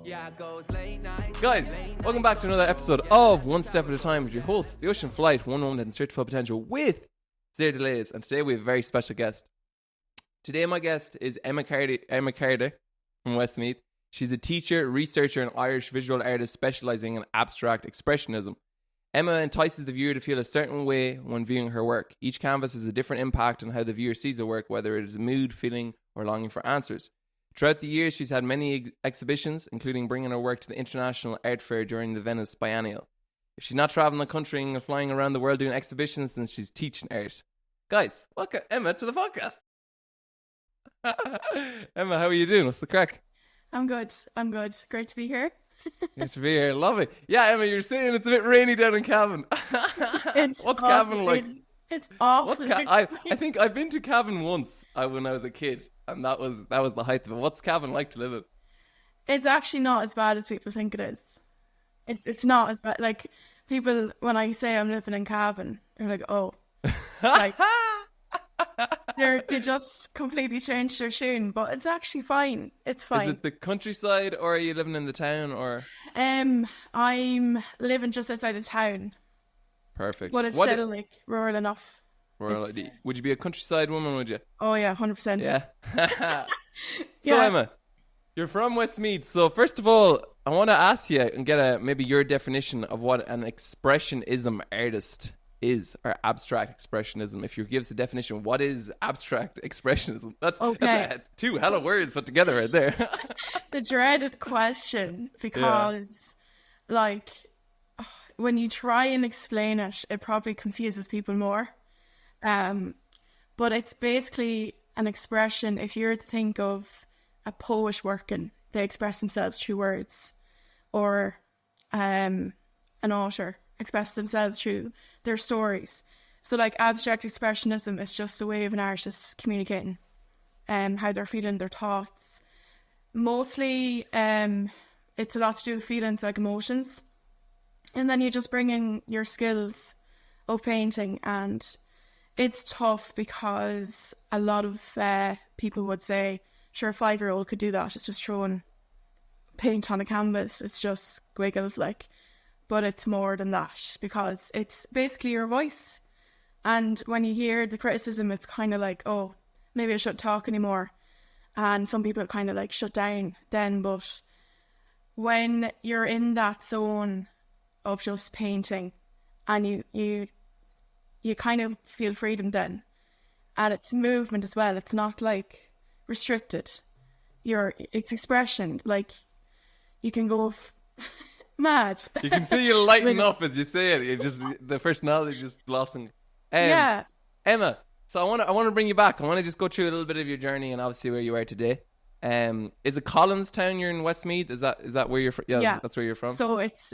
Guys, welcome back to another episode of One Step at a Time with your host, the Ocean Flight, one woman and straight to full potential with zero delays. And today we have a very special guest. Today my guest is Emma Carter from Westmeath. She's a teacher, researcher, and Irish visual artist specialising in abstract expressionism. Emma entices the viewer to feel a certain way when viewing her work. Each canvas has a different impact on how the viewer sees the work, whether it is a mood, feeling, or longing for answers. Throughout the years, she's had many exhibitions, including bringing her work to the International Art Fair during the Venice Biennale. If she's not travelling the country and flying around the world doing exhibitions, then she's teaching art. Guys, welcome Emma to the podcast. Emma, how are you doing? What's the crack? I'm good. Great to be here. Good to be here. Lovely. Yeah, Emma, you're saying it's a bit rainy down in Cavan. What's Cavan like? It's awful. I think I've been to Cavan once when I was a kid, and that was the height of it. What's Cavan like to live in? It's actually not as bad as people think it is. It's not as bad. Like, people, when I say I'm living in Cavan, they're like, oh. Like, they just completely changed their tune, but it's actually fine. It's fine. Is it the countryside, or are you living in the town, or? I'm living just outside of town. Perfect. But it's still like rural enough. Rural. Would you be a countryside woman, would you? Oh yeah, 100%. Yeah. So yeah. Emma, you're from Westmeath. So first of all, I want to ask you and get maybe your definition of what an expressionism artist is, or abstract expressionism. If you give us a definition, what is abstract expressionism? That's two hella words put together right there. The dreaded question, because like, when you try and explain it, it probably confuses people more. But it's basically an expression. If you're to think of a poet working, they express themselves through words, or an author expresses themselves through their stories. So like abstract expressionism is just a way of an artist communicating how they're feeling, their thoughts. Mostly it's a lot to do with feelings, like emotions. And then you just bring in your skills of painting, and it's tough because a lot of people would say, sure, a 5-year-old could do that. It's just throwing paint on a canvas. It's just squiggles, like. But it's more than that, because it's basically your voice. And when you hear the criticism, it's kind of like, oh, maybe I shouldn't talk anymore. And some people kind of like shut down then. But when you're in that zone of just painting, and you kind of feel freedom then, and it's movement as well. It's not like restricted. It's expression. Like, you can go mad. You can see you lighten up as you say it. You just, the personality just blossoming. Yeah, Emma. So I want to bring you back. I want to just go through a little bit of your journey and obviously where you are today. Is it Collinstown? You're in Westmeath. Is that where you're from? Yeah, that's where you're from. So it's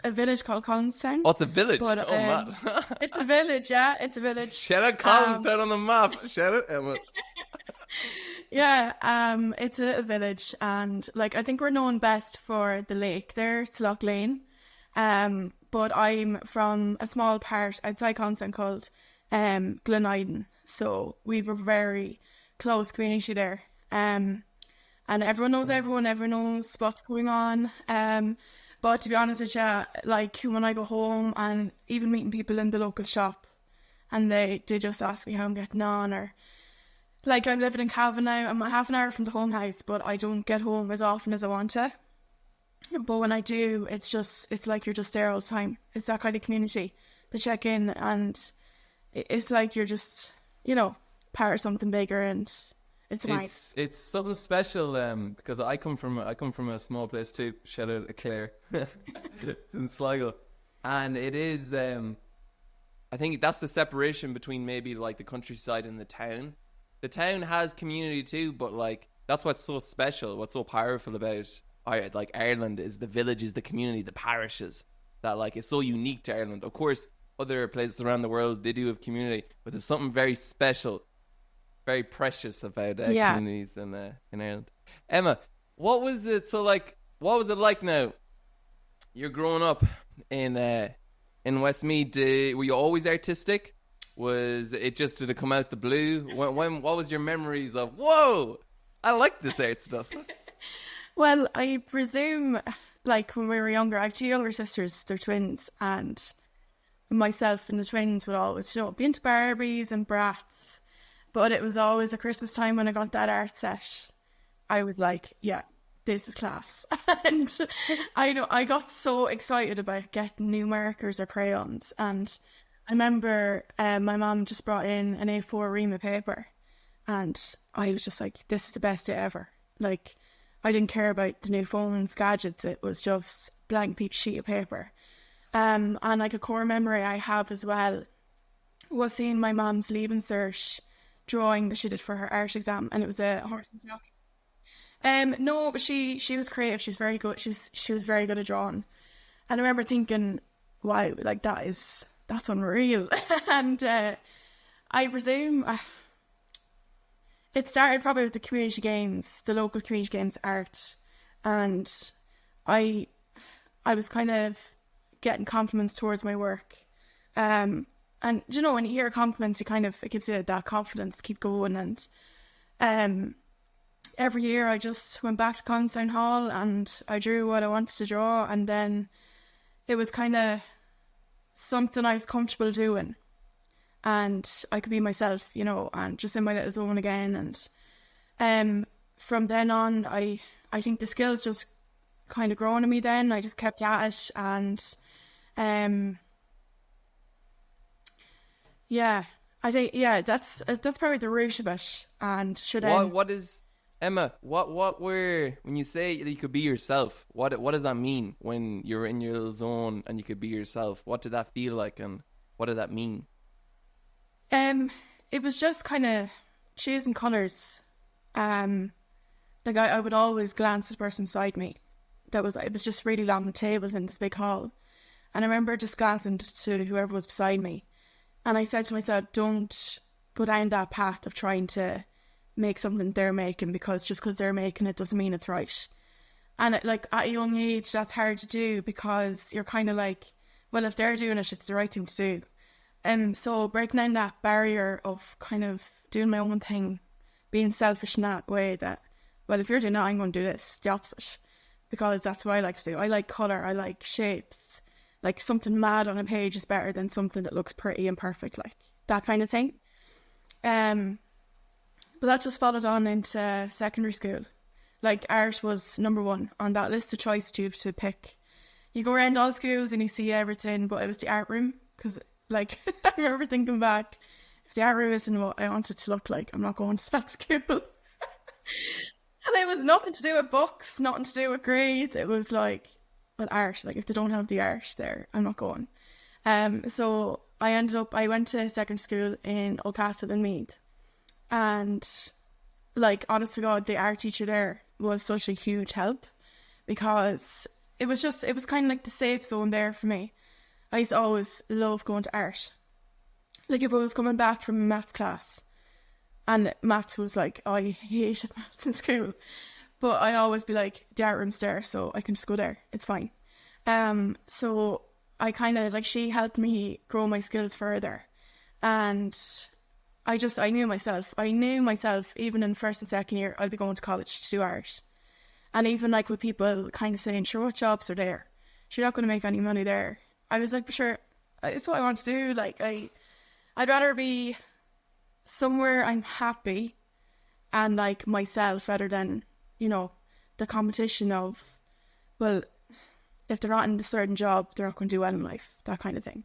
a village called Collinstown. Oh, it's a village. But, man. It's a village. Yeah, it's a village. Shout out Collinstown on the map. Shout out Emma. Yeah, it's a village, and like I think we're known best for the lake there, it's Loch Lane. But I'm from a small part outside Collinstown called Gleniden, so we've a very close community there. And everyone knows everyone knows what's going on. But to be honest with you, like when I go home and even meeting people in the local shop, and they just ask me how I'm getting on, or like I'm living in Cavan now, I'm half an hour from the home house, but I don't get home as often as I want to. But when I do, it's like you're just there all the time. It's that kind of community. They check in, and it's like you're just, part of something bigger, and it's nice. It's something special because I come from a small place too. Shout out to Clare. It's in Sligo, and it is. I think that's the separation between maybe like the countryside and the town. The town has community too, but like that's what's so special, what's so powerful about like Ireland is the villages, the community, the parishes. That like is so unique to Ireland. Of course, other places around the world they do have community, but there's something very special, very precious about communities in Ireland. Emma, what was it? So like, what was it like now? You're growing up in Westmeath. Were you always artistic? Was it just did it come out the blue? When what was your memories of? Whoa, I like this art stuff. Well, I presume, like when we were younger, I have two younger sisters, they're twins, and myself and the twins would always, be into Barbies and Bratz. But it was always at Christmas time when I got that art set. I was like, yeah, this is class. And I know I got so excited about getting new markers or crayons. And I remember my mum just brought in an A4 ream of paper. And I was just like, this is the best day ever. Like, I didn't care about the new phones, gadgets. It was just blank sheet of paper. And like a core memory I have as well was seeing my mum's leaving cert drawing that she did for her art exam, and it was a horse and jockey. No, but she was creative. She was very good. She was very good at drawing, and I remember thinking, wow, like that's unreal. And I presume it started probably with the community games, the local community games art, and I was kind of getting compliments towards my work. And when you hear compliments, it gives you that confidence to keep going. And every year I just went back to Consown Hall and I drew what I wanted to draw, and then it was kind of something I was comfortable doing, and I could be myself, and just in my little zone again. And from then on, I think the skills just kind of grown in me. Then I just kept at it, and yeah, I think that's probably the root of it. And what is Emma? What were when you say you could be yourself? What does that mean when you're in your little zone and you could be yourself? What did that feel like, and what did that mean? It was just kind of choosing colours. Like I would always glance at the person beside me. It was just really long tables in this big hall, and I remember just glancing to whoever was beside me, and I said to myself, don't go down that path of trying to make something they're making, because just because they're making it doesn't mean it's right. And at a young age, that's hard to do, because you're kind of like, well, if they're doing it, it's the right thing to do. So breaking down that barrier of kind of doing my own thing, being selfish in that way that, well, if you're doing that, I'm going to do this, the opposite, because that's what I like to do. I like colour, I like shapes. Like something mad on a page is better than something that looks pretty and perfect, like that kind of thing. But that just followed on into secondary school. Like art was number one on that list of choice to pick. You go around all schools and you see everything, but it was the art room, because I remember thinking back, if the art room isn't what I want it to look like, I'm not going to that school. And it was nothing to do with books, nothing to do with grades. It was like, well, art. Like if they don't have the art there, I'm not going. So I went to secondary school in Oldcastle in Meath, and honest to God, the art teacher there was such a huge help, because it was kind of like the safe zone there for me. I used to always love going to art. Like if I was coming back from a maths class and maths was like, oh, I hated maths in school, but I'd always be like, the art room's there, so I can just go there, it's fine. So I kind of she helped me grow my skills further, and I knew myself even in first and second year I'd be going to college to do art. And even with people kind of saying, sure, what jobs are there? You're not going to make any money there. I was like, sure, it's what I want to do. I'd rather be somewhere I'm happy and myself, rather than, the competition of, well, if they're not in a certain job, they're not going to do well in life, that kind of thing.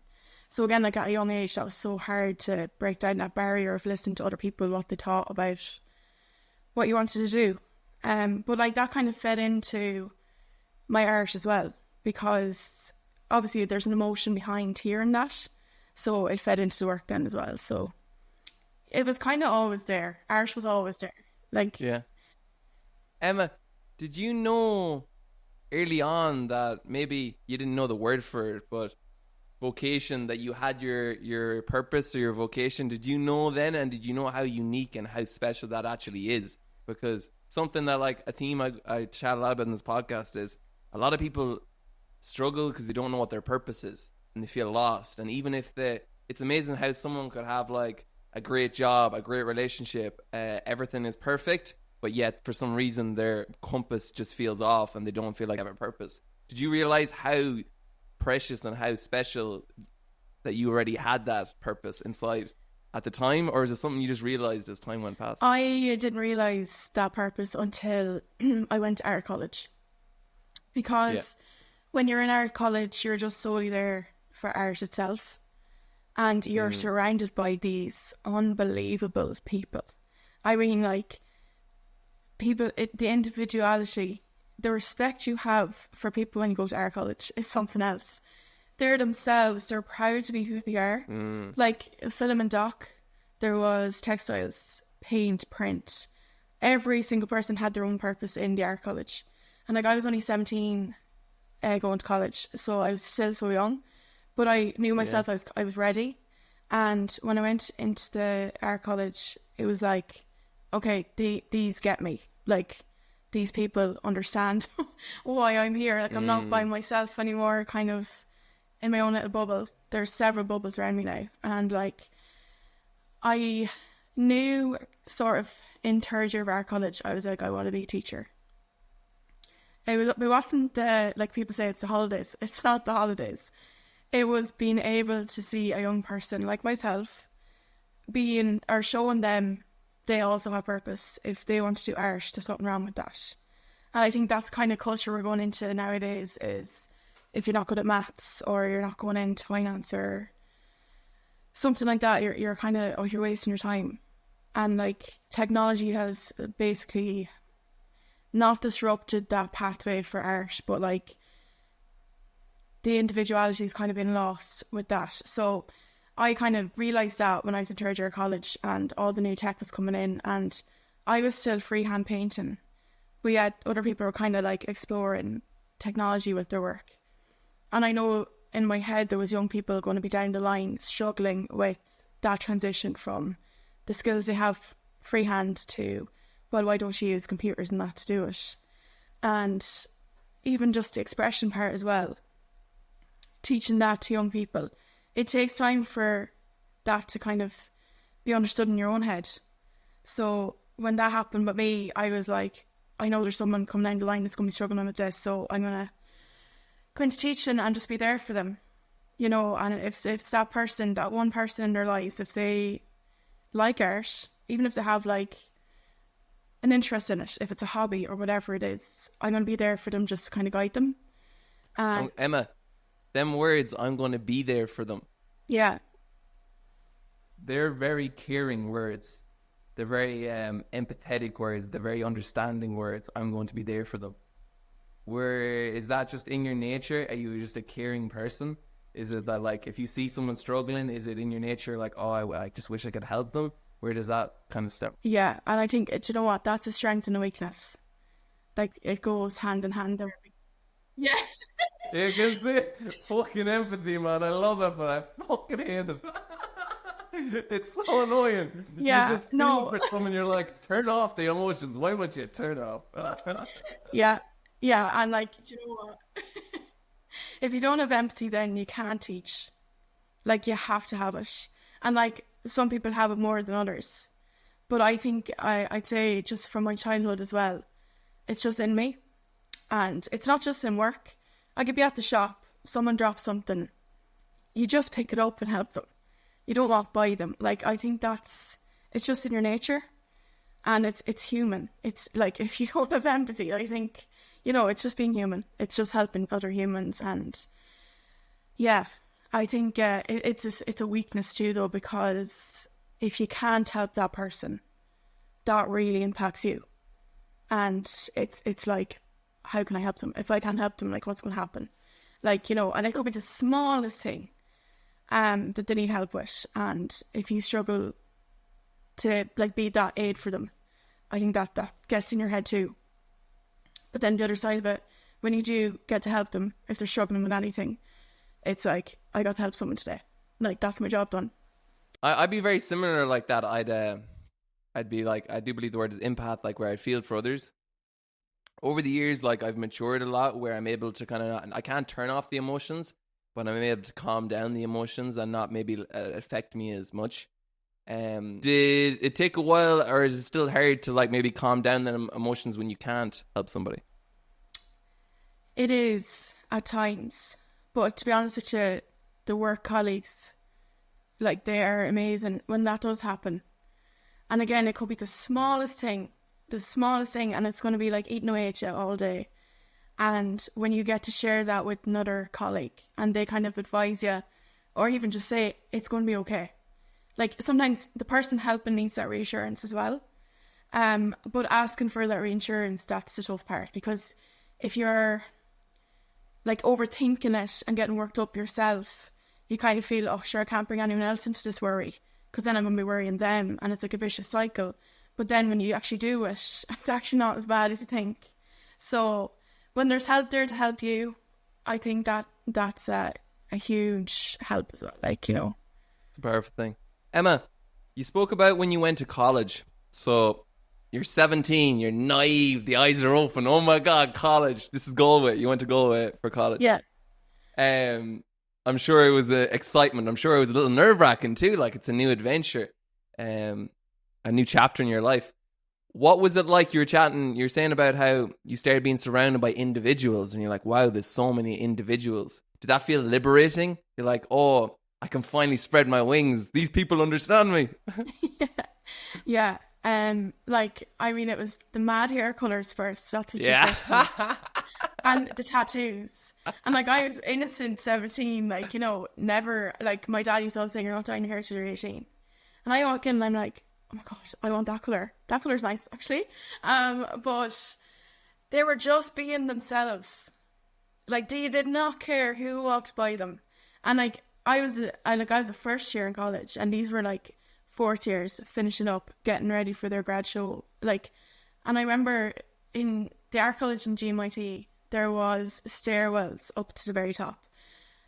So again, at a young age, that was so hard to break down that barrier of listening to other people, what they thought about what you wanted to do. But that kind of fed into my art as well, because obviously there's an emotion behind hearing that, so it fed into the work then as well. So it was kind of always there. Art was always there. Yeah. Emma, did you know early on that maybe you didn't know the word for it, but vocation, that you had your purpose or your vocation? Did you know then, and did you know how unique and how special that actually is? Because something that a theme I chat a lot about in this podcast is a lot of people struggle because they don't know what their purpose is and they feel lost. And even if it's amazing how someone could have a great job, a great relationship, everything is perfect, but yet for some reason their compass just feels off and they don't feel like they have a purpose. Did you realize how precious and how special that you already had that purpose inside at the time, or is it something you just realized as time went past? I didn't realize that purpose until I went to art college, because when you're in art college, you're just solely there for art itself, and you're surrounded by these unbelievable people. I mean, like, people, the individuality, the respect you have for people when you go to art college is something else. They're themselves, they're proud to be who they are. Like film and doc, there was textiles, paint, print. Every single person had their own purpose in the art college. And like, I was only 17 going to college, so I was still so young, but I knew myself. I was ready. And when I went into the art college, it was like, okay, these get me. Like, these people understand why I'm here. Like, I'm not by myself anymore, kind of in my own little bubble. There's several bubbles around me now. And like, I knew sort of in third year of art college, I was like, I want to be a teacher. It wasn't the, like people say, it's the holidays. It's not the holidays. It was being able to see a young person like myself being, or showing them they also have purpose. If they want to do art, there's nothing wrong with that. And I think that's the kind of culture we're going into nowadays, is if you're not good at maths, or you're not going into finance or something like that, you're kind of, oh, you're wasting your time. And like, technology has basically not disrupted that pathway for art, but like, the individuality has kind of been lost with that. So I kind of realised that when I was in third year of college and all the new tech was coming in, and I was still freehand painting. We had other people were kind of like exploring technology with their work. And I know in my head there was young people going to be down the line struggling with that transition from the skills they have freehand to, well, why don't you use computers and that to do it? And even just the expression part as well, teaching that to young people. It takes time for that to kind of be understood in your own head. So when that happened with me, I was like, I know there's someone coming down the line that's going to be struggling with this, so I'm going to go into teaching and just be there for them. You know, and if it's that person, that one person in their lives, if they like art, even if they have like an interest in it, if it's a hobby or whatever it is, I'm going to be there for them, just to kind of guide them. And Emma, them words, I'm going to be there for them. Yeah. They're very caring words. They're very empathetic words. They're very understanding words. I'm going to be there for them. Is that just in your nature? Are you just a caring person? Is it that, like, if you see someone struggling, is it in your nature like, oh, I just wish I could help them? Where does that kind of step? Yeah, and I think, do you know what? That's a strength and a weakness. Like, it goes hand in hand there. Yeah. You can see fucking empathy, man. I love it, but I fucking hate it. It's so annoying. Yeah, you just feel for someone, you're like, turn off the emotions. Why would you turn off? Yeah, and like, do you know what? If you don't have empathy, then you can't teach. Like, you have to have it. And like, some people have it more than others. But I think I'd say just from my childhood as well, it's just in me. And it's not just in work. I could be at the shop, someone drops something, you just pick it up and help them. You don't walk by them. Like, I think it's just in your nature, and it's human. It's like, if you don't have empathy, I think, you know, it's just being human. It's just helping other humans. And yeah, I think it's a weakness too, though, because if you can't help that person, that really impacts you. And it's like, how can I help them? If I can't help them, like, what's going to happen? Like, you know, and it could be the smallest thing that they need help with. And if you struggle to, like, be that aid for them, I think that gets in your head too. But then the other side of it, when you do get to help them, if they're struggling with anything, it's like, I got to help someone today. Like, that's my job done. I'd be very similar like that. I'd be like, I do believe the word is empath, like, where I feel for others. Over the years, like, I've matured a lot, where I'm able to kind of, I can't turn off the emotions, but I'm able to calm down the emotions and not maybe affect me as much. Did it take a while, or is it still hard to like maybe calm down the emotions when you can't help somebody? It is at times, but to be honest with you, the work colleagues, like, they are amazing when that does happen. And again, it could be the smallest thing, and it's going to be like eating away at you all day. And when you get to share that with another colleague and they kind of advise you, or even just say, it's going to be okay. Like, sometimes the person helping needs that reassurance as well. But asking for that reassurance, that's the tough part. Because if you're like overthinking it and getting worked up yourself, you kind of feel, oh, sure, I can't bring anyone else into this worry, because then I'm going to be worrying them, and it's like a vicious cycle. But then when you actually do it, it's actually not as bad as you think. So when there's help there to help you, I think that's a huge help as well. Like, you know. It's a powerful thing. Emma, you spoke about when you went to college. So you're 17, you're naive, the eyes are open. Oh my God, college. This is Galway. You went to Galway for college. Yeah. I'm sure it was excitement. I'm sure it was a little nerve-wracking too. Like, it's a new adventure, a new chapter in your life. What was it like? You were saying about how you started being surrounded by individuals and you're like, wow, there's so many individuals. Did that feel liberating? You're like, oh, I can finally spread my wings. These people understand me. Yeah. Like, I mean, it was the mad hair colours first. That's what you first see. And the tattoos. And like, I was innocent 17, like, you know, never, like, my dad used to always say, you're not dyeing your hair till you're 18. And I walk in and I'm like, oh my gosh, I want that colour. That colour's nice, actually. But they were just being themselves. Like, they did not care who walked by them. And like, I was a first year in college, and these were like fourth years finishing up, getting ready for their grad show. Like, and I remember in the art college in GMIT, there was stairwells up to the very top,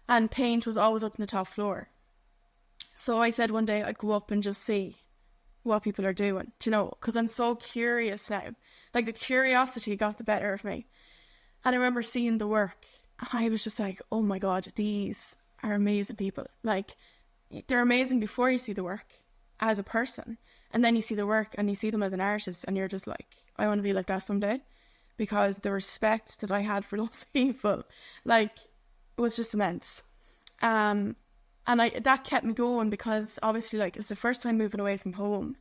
and paint was always up on the top floor. So I said one day I'd go up and just see what people are doing, do you know, because I'm so curious now. Like, the curiosity got the better of me. And I remember seeing the work, and I was just like, oh my God, these are amazing people. Like, they're amazing before you see the work as a person, and then you see the work and you see them as an artist, and you're just like, I want to be like that someday, because the respect that I had for those people, like, was just immense. And that kept me going, because obviously, like, it was the first time moving away from home.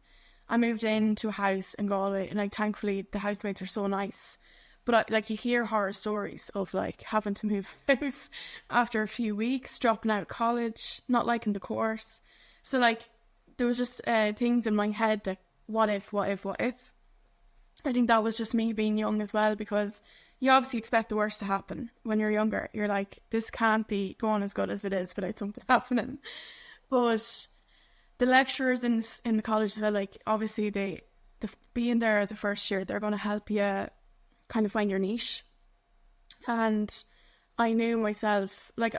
I moved into a house in Galway, and like, thankfully the housemates are so nice. But like, you hear horror stories of like having to move house after a few weeks, dropping out of college, not liking the course. So like, there was just things in my head that what if? I think that was just me being young as well, because you obviously expect the worst to happen when you're younger. You're like, this can't be going as good as it is without something happening. But the lecturers in the college as well, like, obviously the being there as a first year, they're going to help you kind of find your niche. And I knew myself, like,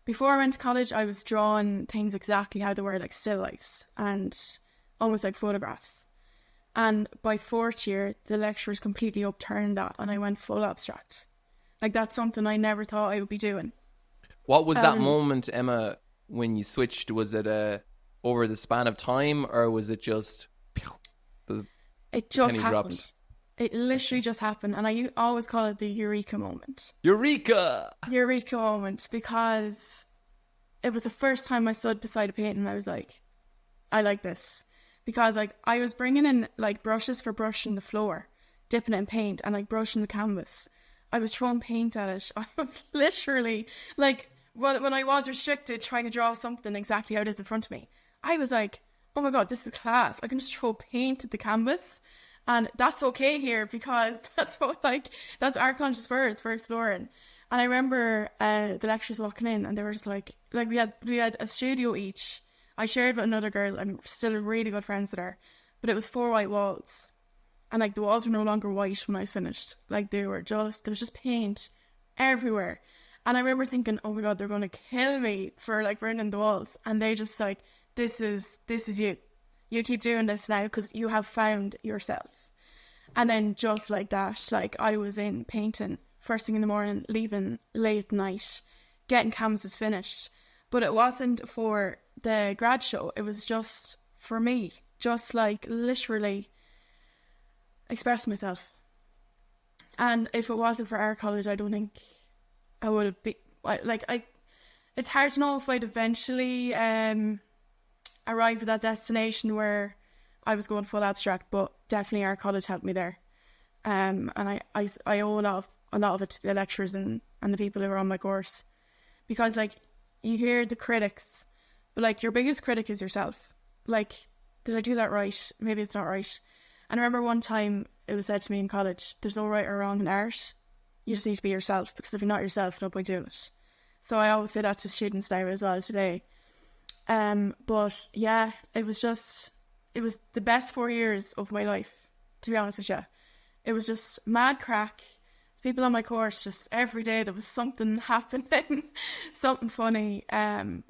before I went to college, I was drawing things exactly how they were, like still lifes and almost like photographs. And by fourth year, the lecturers completely upturned that, and I went full abstract. Like, that's something I never thought I would be doing. What was that moment, Emma, when you switched? Was it over the span of time, or was it just it just happened? Dropped? It literally just happened, and I always call it the eureka moment. Eureka moment, because it was the first time I stood beside a painting and I was like, I like this. Because like, I was bringing in like brushes for brushing the floor, dipping it in paint, and like brushing the canvas. I was throwing paint at it. I was literally like, when I was restricted trying to draw something exactly how it is in front of me, I was like, oh my God, this is class. I can just throw paint at the canvas. And that's okay here, because that's what, like, that's art conscious for, it's for exploring. And I remember the lecturers walking in, and they were just like we had a studio each. I shared with another girl. I'm still really good friends with her, but it was 4 white walls, and like, the walls were no longer white when I was finished. Like, there was just paint everywhere. And I remember thinking, oh my God, they're going to kill me for like burning the walls. And they just like, this is you. You keep doing this now because you have found yourself. And then just like that, like, I was in painting first thing in the morning, leaving late at night, getting canvases finished. But it wasn't for the grad show. It was just for me. Just like literally express myself. And if it wasn't for art college, I don't think I would have been it's hard to know if I'd eventually arrive at that destination where I was going full abstract, but definitely art college helped me there. And I owe a lot of it to the lecturers and the people who are on my course, because like you hear the critics, but like your biggest critic is yourself. Like, did I do that right? Maybe it's not right. And I remember one time it was said to me in college, there's no right or wrong in art. You just need to be yourself, because if you're not yourself, no point doing it. So I always say that to students now as well today. But yeah, it was the best 4 years of my life, to be honest with you. It was just mad crack. People on my course, just every day there was something happening, something funny.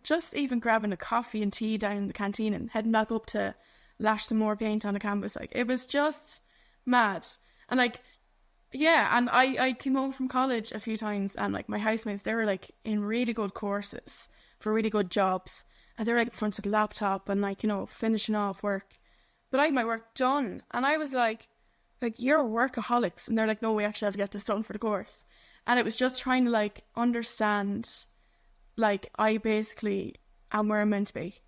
Just even grabbing a coffee and tea down in the canteen and heading back up to lash some more paint on the canvas. Like, it was just mad. And like, yeah, and I came home from college a few times, and like my housemates, they were like in really good courses for really good jobs, and they were like in front of the laptop and like, you know, finishing off work. But I had my work done, and I was like, you're workaholics. And they're like, no, we actually have to get this done for the course. And it was just trying to like understand, like, I basically am where I'm meant to be.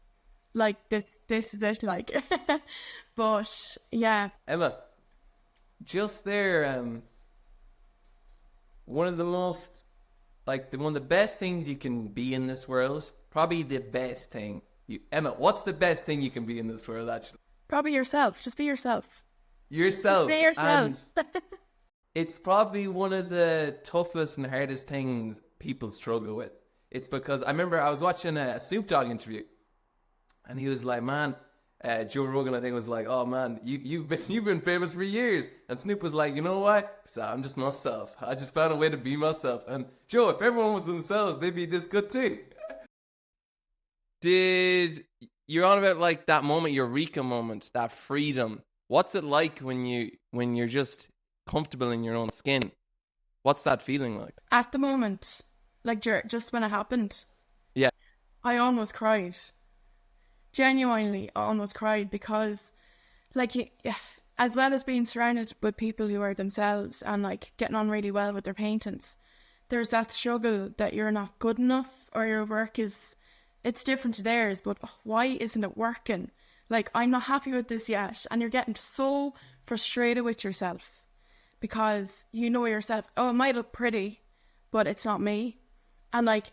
Like, this is it, like. But yeah. Emma, just there, one of the best things you can be in this world, probably the best thing. Emma, what's the best thing you can be in this world, actually? Probably yourself. Just be yourself. Yourself. Be yourself. And it's probably one of the toughest and hardest things people struggle with. It's because I remember I was watching a Snoop Dogg interview, and he was like, man, Joe Rogan, I think, was like, oh man, you've been famous for years. And Snoop was like, you know what? So I'm just myself. I just found a way to be myself. And Joe, if everyone was themselves, they'd be this good too. You're on about like that moment, Eureka moment, that freedom. What's it like when you're just comfortable in your own skin? What's that feeling like? At the moment, like just when it happened. Yeah. I almost cried. Genuinely almost cried, because like, as well as being surrounded with people who are themselves and like getting on really well with their paintings, there's that struggle that you're not good enough, or your work it's different to theirs, but why isn't it working? Like, I'm not happy with this yet. And you're getting so frustrated with yourself, because you know yourself, oh, it might look pretty, but it's not me. And like,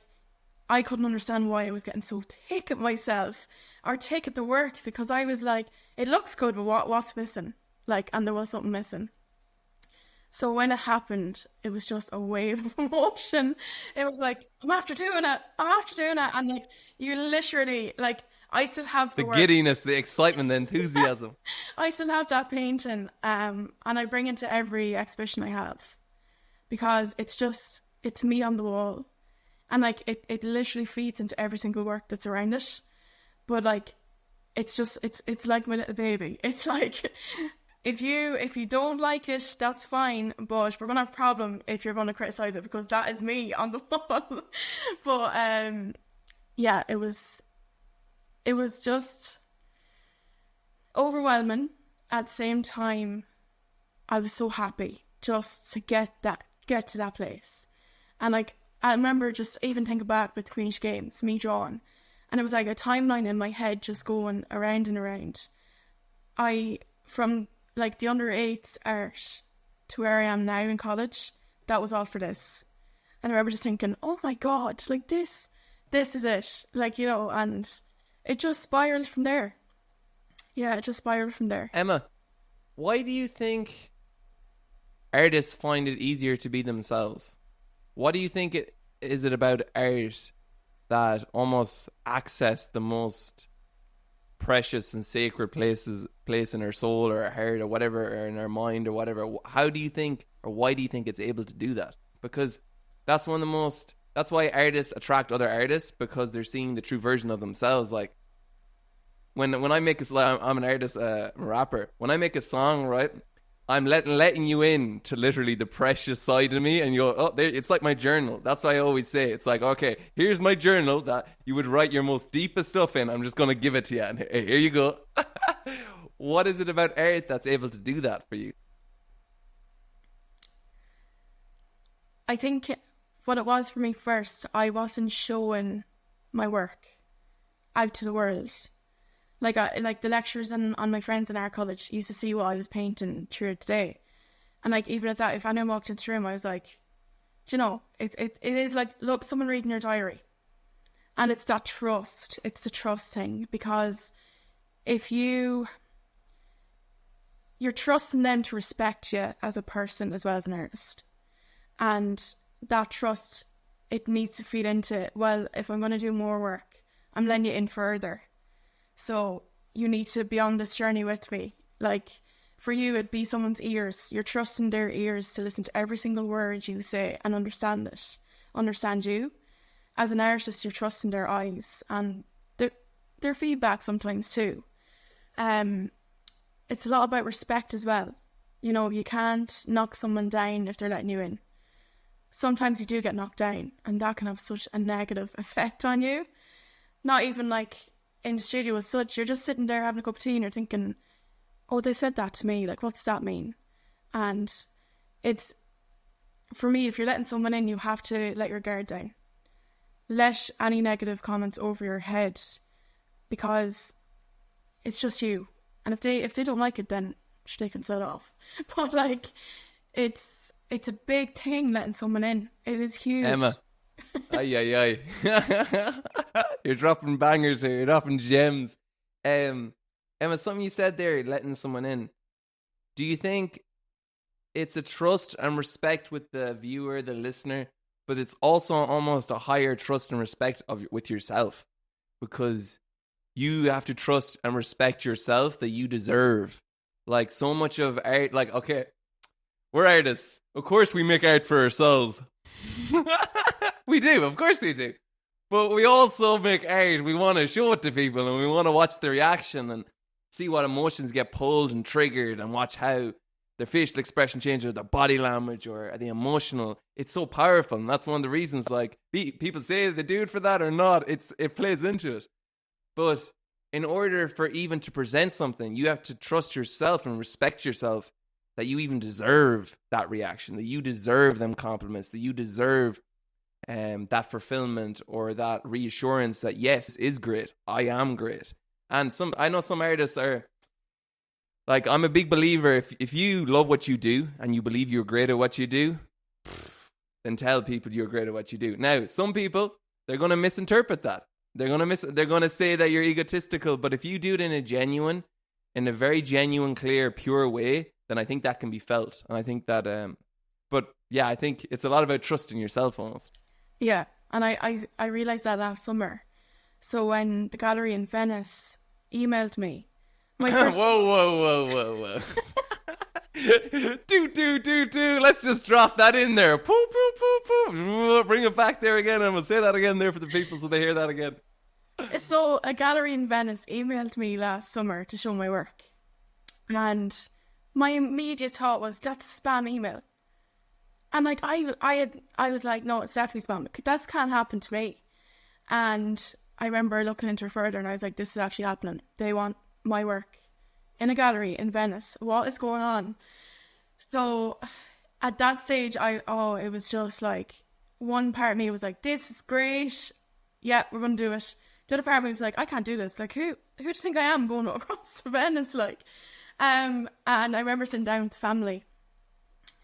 I couldn't understand why I was getting so thick at myself, or thick at the work, because I was like, it looks good, but what's missing? Like, and there was something missing. So when it happened, it was just a wave of emotion. It was like, I'm after doing it. And like, you literally, like, I still have the work. Giddiness, the excitement, the enthusiasm. I still have that painting, and I bring it to every exhibition I have, because it's me on the wall, and like it literally feeds into every single work that's around it. But like, it's like my little baby. It's like, if you don't like it, that's fine, but we're gonna have a problem if you're gonna criticize it, because that is me on the wall. But yeah, it was just overwhelming. At the same time, I was so happy just to get to that place. And like, I remember just even thinking back with Queen's Games, me drawing, and it was like a timeline in my head just going around and around. From like the under 8s art to where I am now in college, that was all for this. And I remember just thinking, oh my God, like this is it. Like, you know, and it just spiraled from there. Yeah, it just spiraled from there. Emma, why do you think artists find it easier to be themselves? What do you think it is about art that almost access the most precious and sacred place in our soul or our heart or whatever, or in our mind or whatever? How do you think, or why do you think it's able to do that? Because that's why artists attract other artists, because they're seeing the true version of themselves. Like, when I make I'm an artist, I'm a rapper. When I make a song, right, I'm letting you in to literally the precious side of me, and you go, oh, there, it's like my journal. That's what I always say. It's like, okay, here's my journal that you would write your most deepest stuff in. I'm just going to give it to you, and here you go. What is it about art that's able to do that for you? I think what it was for me first, I wasn't showing my work out to the world. Like the lecturers on my friends in our college used to see what I was painting through the day. And like, even at that, if anyone walked into the room, I was like, do you know, it is like, look, someone reading your diary. And it's that trust. It's the trust thing. Because if you're trusting them to respect you as a person as well as an artist. And that trust, it needs to feed into, well, if I'm going to do more work, I'm letting you in further. So you need to be on this journey with me. Like, for you, it'd be someone's ears. You're trusting their ears to listen to every single word you say and understand it, understand you. As an artist, you're trusting their eyes and their feedback sometimes too. It's a lot about respect as well. You know, you can't knock someone down if they're letting you in. Sometimes you do get knocked down, and that can have such a negative effect on you. Not even like in the studio as such, you're just sitting there having a cup of tea and you're thinking, oh, they said that to me, like, what's that mean? And it's, for me, if you're letting someone in, you have to let your guard down. Let any negative comments over your head, because it's just you. And if they don't like it, then they can set off. But like, it's a big thing letting someone in. It is huge. Emma. Aye. You're dropping bangers here. You're dropping gems. Emma, something you said there, letting someone in. Do you think it's a trust and respect with the viewer, the listener, but it's also almost a higher trust and respect with yourself? Because you have to trust and respect yourself that you deserve. Like, so much of art, like, okay, we're artists. Of course we make art for ourselves. We do, of course we do. But we also make art. We want to show it to people, and we want to watch the reaction and see what emotions get pulled and triggered, and watch how their facial expression changes, or their body language, or the emotional. It's so powerful, and that's one of the reasons, like, people say they do it for that or not. It plays into it. But in order for even to present something, you have to trust yourself and respect yourself that you even deserve that reaction, that you deserve them compliments, that you deserve that fulfillment or that reassurance that, yes, this is great. I am great. And I know some artists are, like, I'm a big believer, if you love what you do and you believe you're great at what you do, then tell people you're great at what you do. Now, some people, they're going to misinterpret that. They're going to say that you're egotistical, but if you do it in a very genuine, clear, pure way, then I think that can be felt. And I think that, but yeah, I think it's a lot about trusting yourself almost. Yeah, and I realised that last summer. So when the gallery in Venice emailed me, my first... Whoa. do. Let's just drop that in there. Poo. Bring it back there again, and we'll say that again there for the people so they hear that again. So a gallery in Venice emailed me last summer to show my work. And my immediate thought was, that's a spam email. And like, I was like, no, it's definitely spam. That can't happen to me. And I remember looking into it further, and I was like, this is actually happening. They want my work in a gallery in Venice. What is going on? So at that stage, it was just like, one part of me was like, this is great. Yeah, we're going to do it. The other part of me was like, I can't do this. Like, who do you think I am going across to Venice? Like, and I remember sitting down with the family,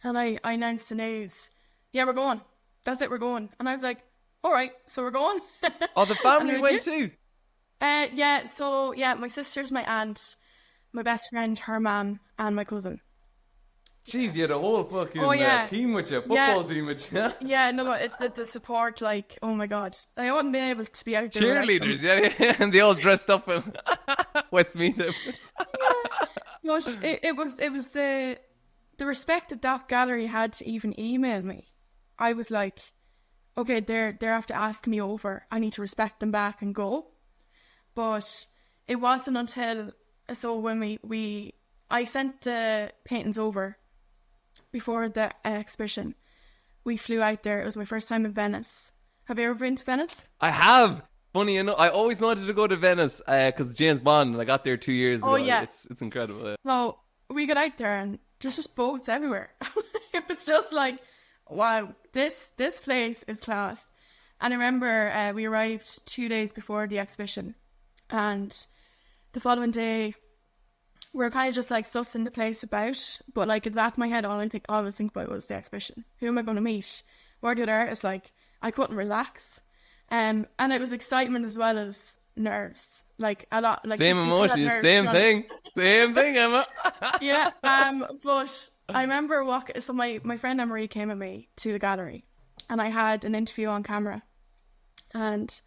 and I announced the news. Yeah, we're going. That's it, we're going. And I was like, all right, so we're going. Oh, the family went too? Yeah, so, yeah, my sister's, my aunt, my best friend, her mum, and my cousin. Jeez, you had a whole fucking team with you, team with you. Yeah, no, the support, like, oh my God. I wouldn't be able to be out there. Cheerleaders, yeah, and they all dressed up in Westmeath. But it was the respect that gallery had to even email me. I was like, okay, they're after asking me over. I need to respect them back and go. But it wasn't until, so when I sent the paintings over before the exhibition. We flew out there. It was my first time in Venice. Have you ever been to Venice? I have. Funny enough, I always wanted to go to Venice because James Bond, and I got there 2 years ago. Oh, yeah. It's incredible. Yeah. So we got out there and there's just boats everywhere. It was just like, wow, this place is class. And I remember we arrived 2 days before the exhibition, and the following day we were kind of just like sussing the place about, but like in the back of my head all I was thinking about was the exhibition. Who am I going to meet? Where are the other artists? Like, I couldn't relax. And it was excitement as well as nerves. Like a lot, like same emotions, same thing, Emma. Yeah. But I remember walking. So my friend Anne-Marie came with me to the gallery, and I had an interview on camera, and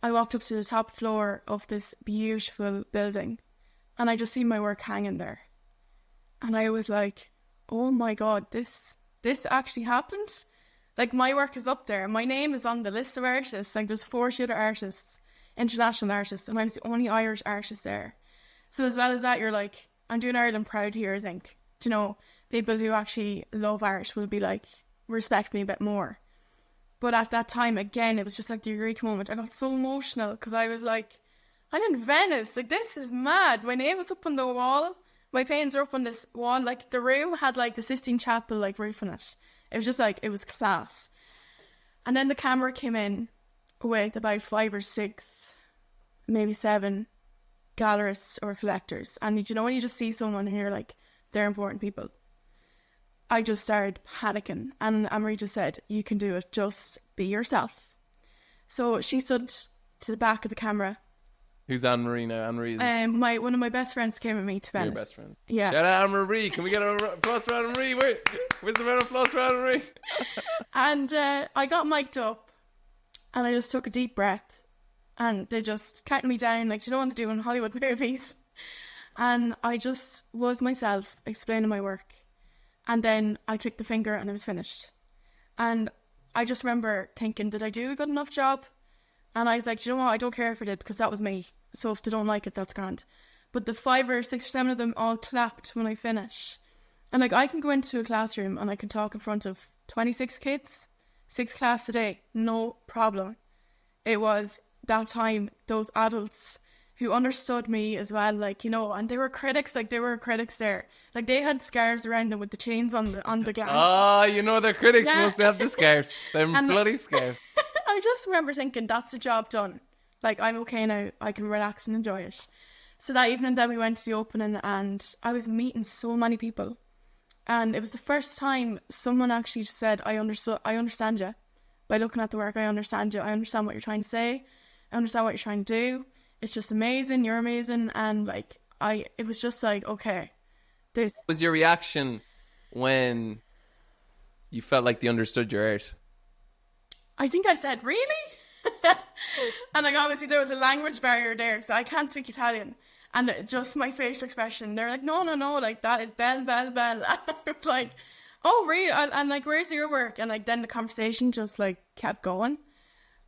I walked up to the top floor of this beautiful building, and I just seen my work hanging there, and I was like, "Oh my God, this actually happened." Like, my work is up there. My name is on the list of artists. Like, there's 40 other artists, international artists, and I was the only Irish artist there. So as well as that, you're like, I'm doing Ireland proud here, I think. Do you know, people who actually love art will be like, respect me a bit more. But at that time, again, it was just like the eureka moment. I got so emotional because I was like, I'm in Venice. Like, this is mad. My name was up on the wall. My paintings are up on this wall. Like, the room had like the Sistine Chapel like roof on it. It was just like, it was class. And then the camera came in with about 5 or 6, maybe 7 gallerists or collectors. And you know, when you just see someone and you're like, they're important people. I just started panicking. And Anne-Marie just said, you can do it. Just be yourself. So she stood to the back of the camera. Who's Anne-Marie now? Anne-Marie is... one of my best friends came with me to Venice. Your best friend. Yeah. Shout out Anne-Marie. Can we get a applause for Anne-Marie? Where's the round of applause for Anne-Marie? And I got mic'd up, and I just took a deep breath, and they just counted me down, like, you know what they do in Hollywood movies. And I just was myself, explaining my work. And then I clicked the finger and it was finished. And I just remember thinking, did I do a good enough job? And I was like, you know what, I don't care if I did, because that was me. So if they don't like it, that's grand. But the 5 or 6 or 7 of them all clapped when I finished. And like, I can go into a classroom and I can talk in front of 26 kids, 6 class a day, no problem. It was that time, those adults who understood me as well, like, you know, and they were critics, like, there were critics there. Like, they had scarves around them with the chains on the glass. Oh, you know, they're critics, Yeah. must have the scarves. Them bloody scarves. I just remember thinking, that's the job done. Like, I'm okay now, I can relax and enjoy it. So that evening then we went to the opening, and I was meeting so many people. And it was the first time someone actually just said, I understand you. By looking at the work, I understand you. I understand what you're trying to say. I understand what you're trying to do. It's just amazing. You're amazing. And like, it was just like, okay, this. What was your reaction when you felt like they understood your art? I think I said, really? And like, obviously there was a language barrier there, so I can't speak Italian. And just my facial expression, they're like, no, like, that is bell. And I was like, oh, really? And like, where's your work? And like, then the conversation just like kept going.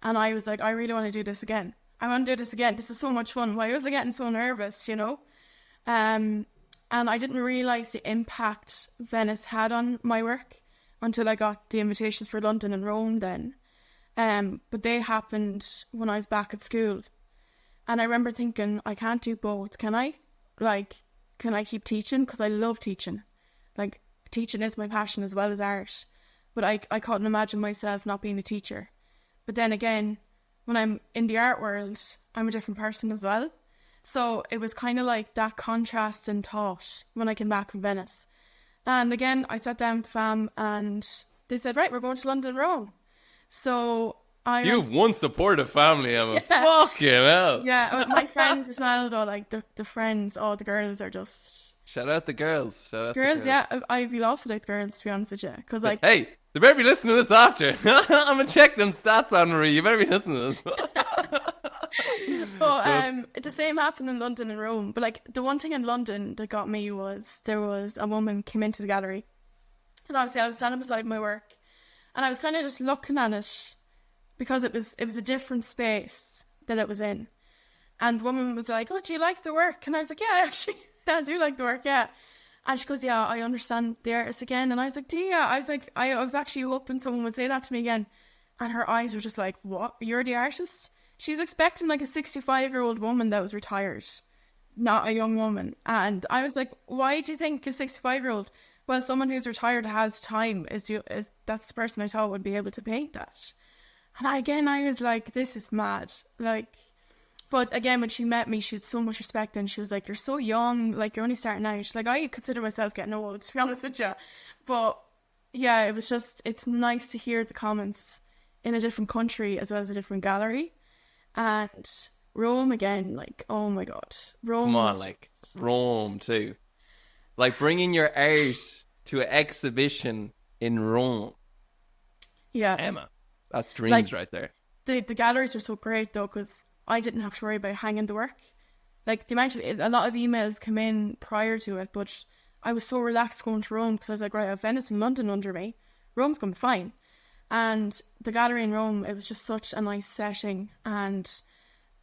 And I was like, I really want to do this again. I want to do this again. This is so much fun. Why was I getting so nervous, you know? And I didn't realise the impact Venice had on my work until I got the invitations for London and Rome then. But they happened when I was back at school. And I remember thinking, I can't do both, can I? Like, can I keep teaching? Because I love teaching. Like, teaching is my passion as well as art. But I couldn't imagine myself not being a teacher. But then again, when I'm in the art world, I'm a different person as well. So it was kind of like that contrast in thought when I came back from Venice. And again, I sat down with the fam and they said, right, we're going to London and Rome. So You have one supportive family, Emma. Yeah. Fucking hell. Yeah, my friends as well, though, like the friends, the girls are just... Shout out the girls. Girls, yeah, I'd be lost without the girls, to be honest with you. Because, like... Hey, they better be listening to this after. I'm going to check them stats, Anne-Marie. You better be listening to this. But the same happened in London and Rome. But, like, the one thing in London that got me was there was a woman came into the gallery. And obviously I was standing beside my work. And I was kind of just looking at it because it was a different space that it was in. And the woman was like, oh, do you like the work? And I was like, yeah, I do like the work, yeah. And she goes, yeah, I understand the artist again. And I was like, do you? I was like, I was actually hoping someone would say that to me again. And her eyes were just like, what? You're the artist? She's expecting like a 65-year-old woman that was retired, not a young woman. And I was like, why do you think a 65-year-old? Well, someone who's retired has time. That's the person I thought would be able to paint that. And I was like, this is mad. Like, but again, when she met me, she had so much respect, and she was like, you're so young, like, you're only starting out. Like, I consider myself getting old, to be honest with you. But yeah, it's nice to hear the comments in a different country as well as a different gallery. And Rome again, like, oh my God. Come on, like, Rome too. Like, bringing your art to an exhibition in Rome. Yeah. Emma, that's dreams, like, right there. The galleries are so great, though, because I didn't have to worry about hanging the work. Like, a lot of emails come in prior to it, but I was so relaxed going to Rome because I was like, right, I have Venice and London under me. Rome's going to be fine. And the gallery in Rome, it was just such a nice setting, and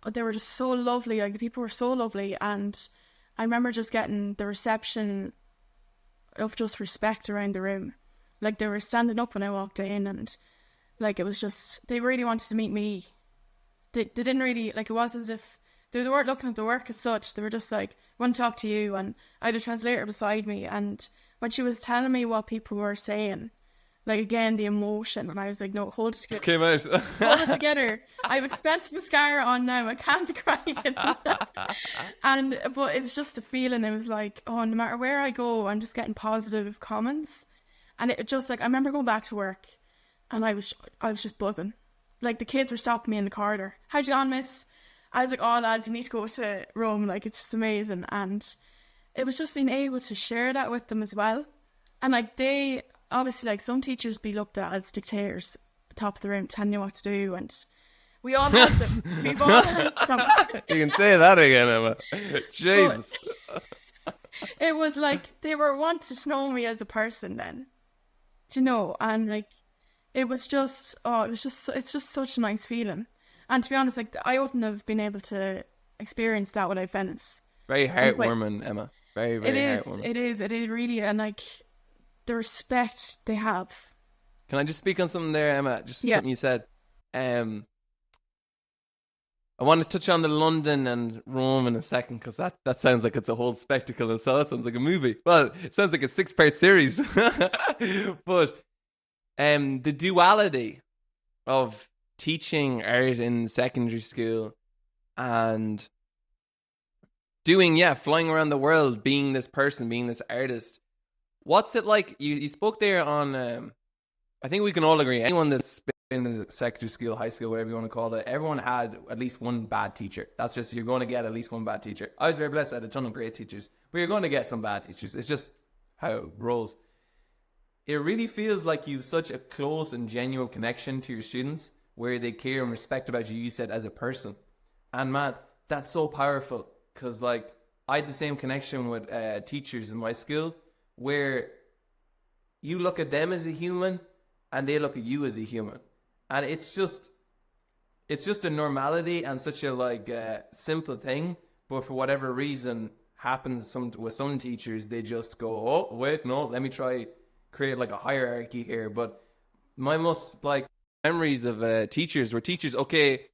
they were just so lovely. Like, the people were so lovely, and I remember just getting the reception of just respect around the room. Like, they were standing up when I walked in, and like, it was just, they really wanted to meet me. They didn't really, like, it wasn't as if they weren't looking at the work as such. They were just like, I want to talk to you. And I had a translator beside me, and when she was telling me what people were saying, like, again, the emotion, and I was like, no, hold it together. Just came out. Hold it together. I have expensive mascara on now. I can't be crying. But it was just a feeling. It was like, oh, no matter where I go, I'm just getting positive comments. And it just, like, I remember going back to work, and I was just buzzing. Like, the kids were stopping me in the corridor. How'd you on, miss? I was like, oh, lads, you need to go to Rome. Like, it's just amazing. And it was just being able to share that with them as well. And, like, they... Obviously, like, some teachers be looked at as dictators, top of the room, telling you what to do, and we all had them. We've all had them. You can say that again, Emma. Jesus. But it was like they were wanting to know me as a person then, do you know? And like, it's just such a nice feeling. And to be honest, like, I wouldn't have been able to experience that without Venice. Very heartwarming, Emma. Very, very heartwarming. It is really, and like, the respect they have. Can I just speak on something there, Emma? Just something you said. I want to touch on the London and Rome in a second, because that sounds like it's a whole spectacle, and so that sounds like a movie. Well, it sounds like a 6-part series. But the duality of teaching art in secondary school and flying around the world, being this person, being this artist. What's it like? You spoke there on, I think we can all agree, anyone that's been in secondary school, high school, whatever you want to call it, everyone had at least one bad teacher. That's just, you're going to get at least one bad teacher. I was very blessed, I had a ton of great teachers, but you're going to get some bad teachers. It's just how it rolls. It really feels like you've such a close and genuine connection to your students, where they care and respect about you said, as a person. And man, that's so powerful, because like, I had the same connection with teachers in my school, where you look at them as a human and they look at you as a human, and it's just a normality and such a like simple thing, but for whatever reason happens with some teachers, they just go, oh wait, no, let me try create like a hierarchy here. But my most like memories of teachers were teachers, okay,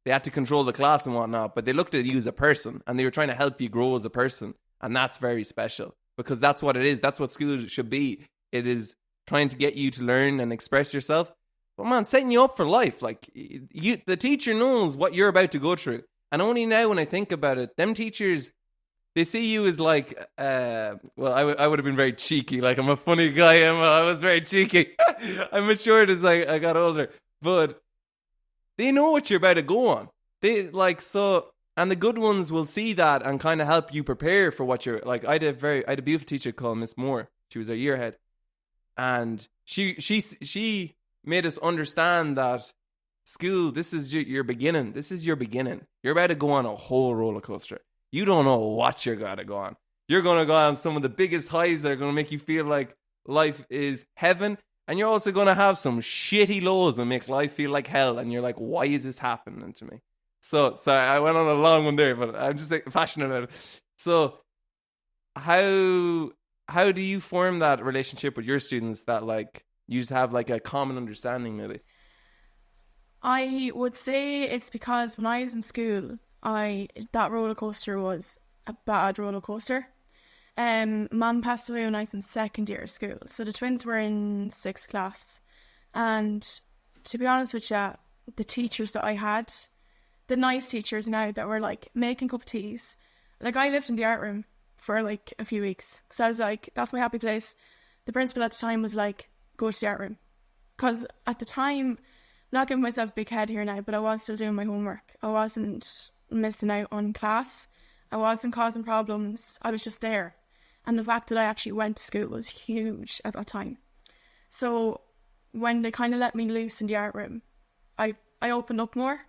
they had to control the class and whatnot, but they looked at you as a person, and they were trying to help you grow as a person, and that's very special. Because that's what it is. That's what school should be. It is trying to get you to learn and express yourself. But man, setting you up for life. Like, the teacher knows what you're about to go through. And only now when I think about it, them teachers, they see you as like, I would have been very cheeky. Like, I'm a funny guy, Emma. I was very cheeky. I matured as I got older. But they know what you're about to go on. And the good ones will see that and kind of help you prepare for what you're like. I had a beautiful teacher called Miss Moore. She was our year head, and she made us understand that school, this is your beginning. This is your beginning. You're about to go on a whole roller coaster. You don't know what you're going to go on. You're going to go on some of the biggest highs that are going to make you feel like life is heaven, and you're also going to have some shitty lows that make life feel like hell. And you're like, why is this happening to me? So, sorry, I went on a long one there, but I'm just like, passionate about it. So, how do you form that relationship with your students that like you just have like a common understanding maybe? I would say it's because when I was in school, that roller coaster was a bad roller coaster. Mum passed away when I was in second year of school, so the twins were in sixth class. And to be honest with you, the teachers that I had, the nice teachers now that were like making cup of teas, like I lived in the art room for like a few weeks because I was like, that's my happy place. The principal at the time was like, go to the art room, because at the time, not giving myself a big head here now, but I was still doing my homework. I wasn't missing out on class. I wasn't causing problems. I was just there. And the fact that I actually went to school was huge at that time. So when they kind of let me loose in the art room, I opened up more.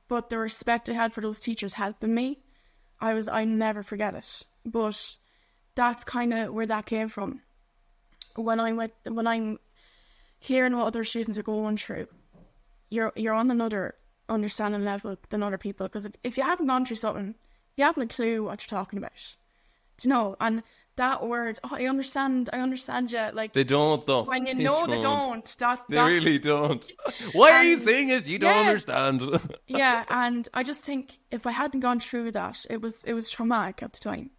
But the respect I had for those teachers helping me, I never forget it. But that's kind of where that came from. When I'm hearing what other students are going through, you're on another understanding level than other people, because if you haven't gone through something, you haven't a clue what you're talking about. Do you know? And that word, I understand you. Like, They don't though. when you know they don't. They really don't. Why are you saying it? You don't understand. Yeah, and I just think if I hadn't gone through that, it was traumatic at the time.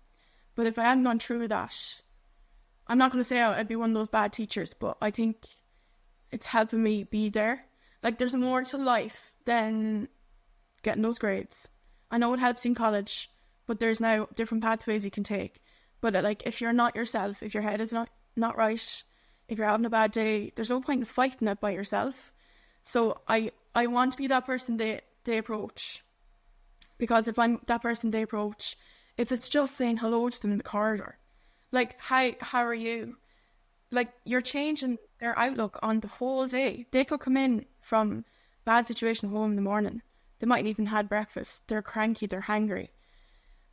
But if I hadn't gone through that, I'm not going to say I'd be one of those bad teachers, but I think it's helping me be there. Like, there's more to life than getting those grades. I know it helps in college, but there's now different pathways you can take. But like, if you're not yourself, if your head is not right, if you're having a bad day, there's no point in fighting it by yourself. So I want to be that person they approach. Because if I'm that person they approach, if it's just saying hello to them in the corridor, like, hi, how are you? Like, you're changing their outlook on the whole day. They could come in from bad situation home in the morning. They mightn't even had breakfast. They're cranky, they're hangry.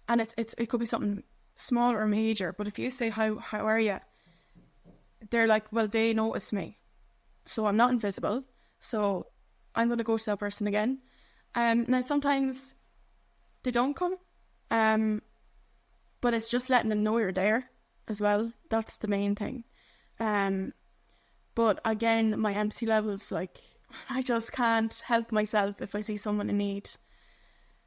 And it could be something small or major, but if you say how are you, they're like, well, they notice me, so I'm not invisible, so I'm going to go to that person again. Now sometimes they don't come, but it's just letting them know you're there as well. That's the main thing. But again, my empathy levels, like, I just can't help myself if I see someone in need.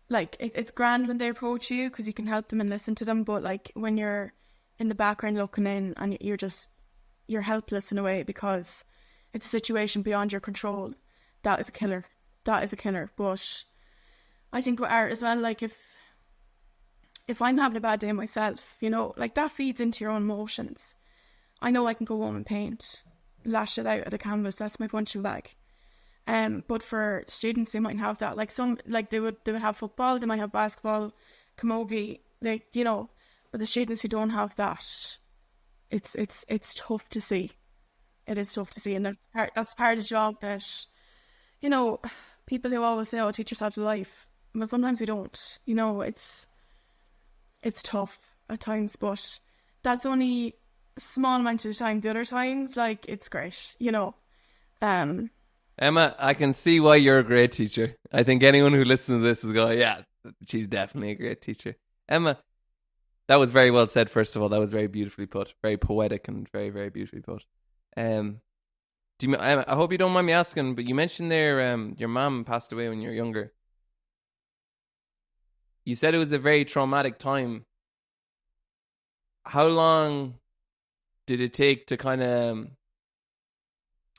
Like, it's grand when they approach you because you can help them and listen to them, but like when you're in the background looking in and you're helpless in a way because it's a situation beyond your control, that is a killer. That is a killer. But I think with art as well, like, if I'm having a bad day myself, you know, like, that feeds into your own emotions. I know I can go home and paint, lash it out at a canvas, that's my punching bag. But for students, they might have that. Like, some, like, they would have football, they might have basketball, camogie, like, you know. But the students who don't have that, it's tough to see. It is tough to see, and that's part of the job that, you know, people who always say, "Oh, teachers have the life," but sometimes we don't. You know, it's tough at times, but that's only a small amount of the time. The other times, like, it's great. You know. Emma, I can see why you're a great teacher. I think anyone who listens to this is going, yeah, she's definitely a great teacher. Emma, that was very well said, first of all. That was very beautifully put. Very poetic and very, very beautifully put. I hope you don't mind me asking, but you mentioned there your mum passed away when you were younger. You said it was a very traumatic time. How long did it take to kind of...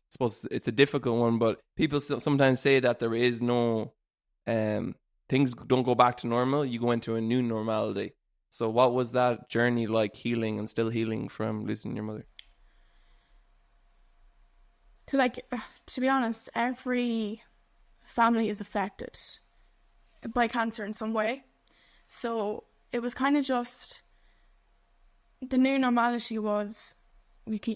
I suppose it's a difficult one, but people sometimes say that there is no... things don't go back to normal. You go into a new normality. So what was that journey like, healing and still healing from losing your mother? Like, to be honest, every family is affected by cancer in some way. So it was kind of just... the new normality was,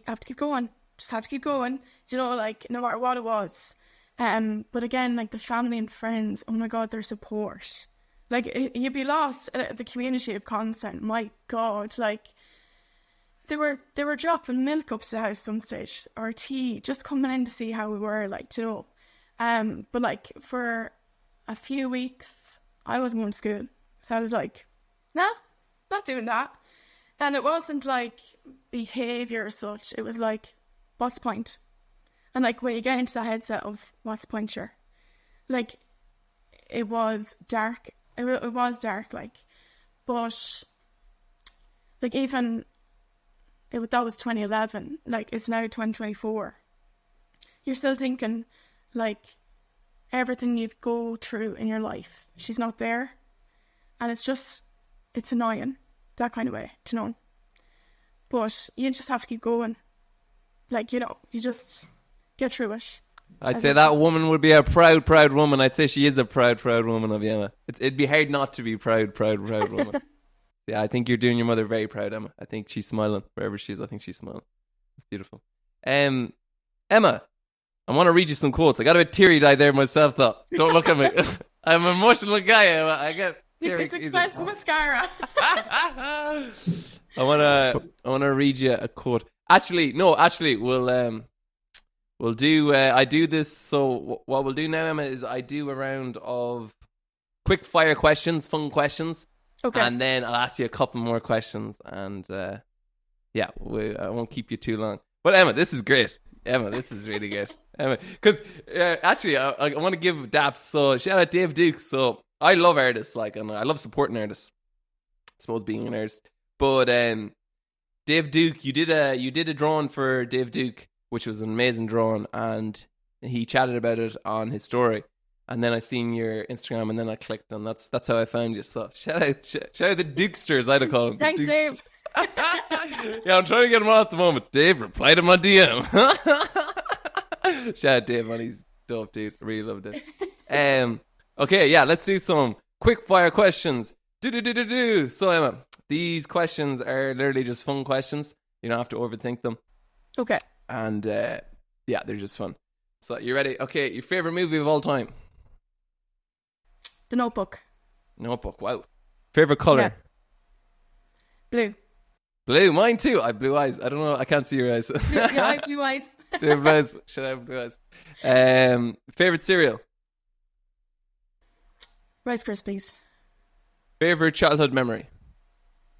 have to keep going. Just have to keep going. You know, like, no matter what it was. But again, like, the family and friends, oh my God, their support. Like, you'd be lost at the community of concern. My God, like, they were dropping milk up to the house some stage, or tea, just coming in to see how we were, like, you know. But like, for a few weeks, I wasn't going to school. So I was like, nah, not doing that. And it wasn't like behaviour as such. It was like, what's the point? And like when you get into the headset of what's the point, sure. Like it was dark. It was dark, like, but like even that was 2011. Like it's now 2024. You're still thinking like everything you'd go through in your life, she's not there, and it's annoying that kind of way to know. But you just have to keep going. Like, you know, you just get through it. I'd say that woman would be a proud woman. I'd say she is a proud woman of Emma. It'd be hard not to be proud woman. Yeah, I think you're doing your mother very proud, Emma. I think she's smiling wherever she is. I think she's smiling. It's beautiful. Emma, I want to read you some quotes. I got a bit teary-eyed there myself, though. Don't look at me. I'm an emotional guy, Emma. I get teary. It's expensive mascara. I want to read you a quote. Actually, we'll do. I do this. So what we'll do now, Emma, is I do a round of quick fire questions, fun questions. Okay. And then I'll ask you a couple more questions, and I won't keep you too long. But Emma, this is great. Emma, this is really good. Emma, because actually, I want to give daps. So shout out Dave Duke. So I love artists, like, and I love supporting artists. I suppose being an artist, but Dave Duke, you did a drawing for Dave Duke, which was an amazing drawing, and he chatted about it on his story. And then I seen your Instagram, and then I clicked, and that's how I found you. So shout out the Dukesters, I'd call them. Thanks, Dave. Yeah, I'm trying to get him on at the moment. Dave, reply to my DM. Shout out Dave, man, he's dope, dude. Really loved it. Okay, yeah, let's do some quick fire questions. So Emma, these questions are literally just fun questions. You don't have to overthink them. Okay. And yeah, they're just fun. So you ready? Okay, your favorite movie of all time? The Notebook. Notebook. Wow. Favorite color? Yeah. Blue. Blue. Mine too. I have blue eyes. I don't know. I can't see your eyes. Yeah, I have blue eyes. Blue eyes. Should I have blue eyes? Favorite cereal? Rice Krispies. Favorite childhood memory?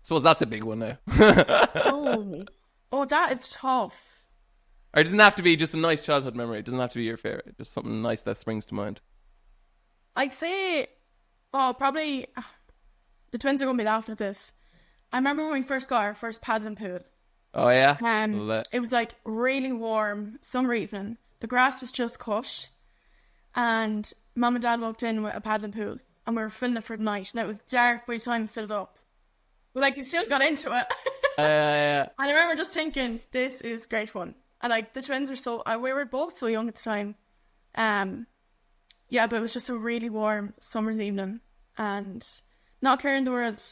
Suppose that's a big one now. Oh, that is tough. Or it doesn't have to be just a nice childhood memory. It doesn't have to be your favorite. Just something nice that springs to mind. I'd say, probably, the twins are going to be laughing at this. I remember when we first got our first paddling pool. Oh, yeah? It was like really warm summer evening. The grass was just cut. And Mum and Dad walked in with a paddling pool. And we were filling it for the night. And it was dark by the time we filled up. But like, we still got into it. Yeah. And I remember just thinking, this is great fun. And like, the twins were we were both so young at the time. Yeah, but it was just a really warm summer's evening. And not caring the world.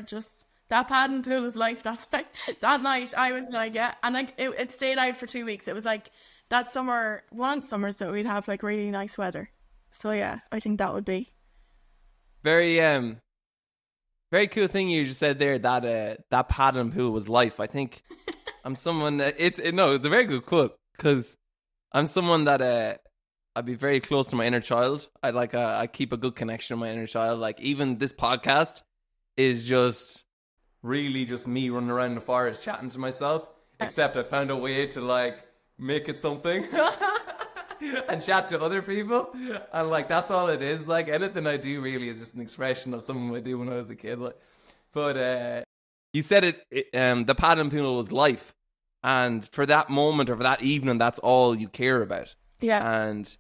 Just that paddling pool was life. That's like, that night I was like, yeah. And like, it stayed out for 2 weeks. It was like that summer, one summers that we'd have like really nice weather. So yeah, I think that would be. Very cool thing you just said there, that paddling pool was life. I think I'm someone it's a very good quote, because I'm someone that I'd be very close to my inner child. I keep a good connection with my inner child. Like, even this podcast is just really just me running around the forest chatting to myself, except I found a way to like make it something and chat to other people, and like that's all it is. Like, anything I do really is just an expression of something I do when I was a kid. Like, but you said the paddling pool was life, and for that moment or for that evening, that's all you care about. Yeah. And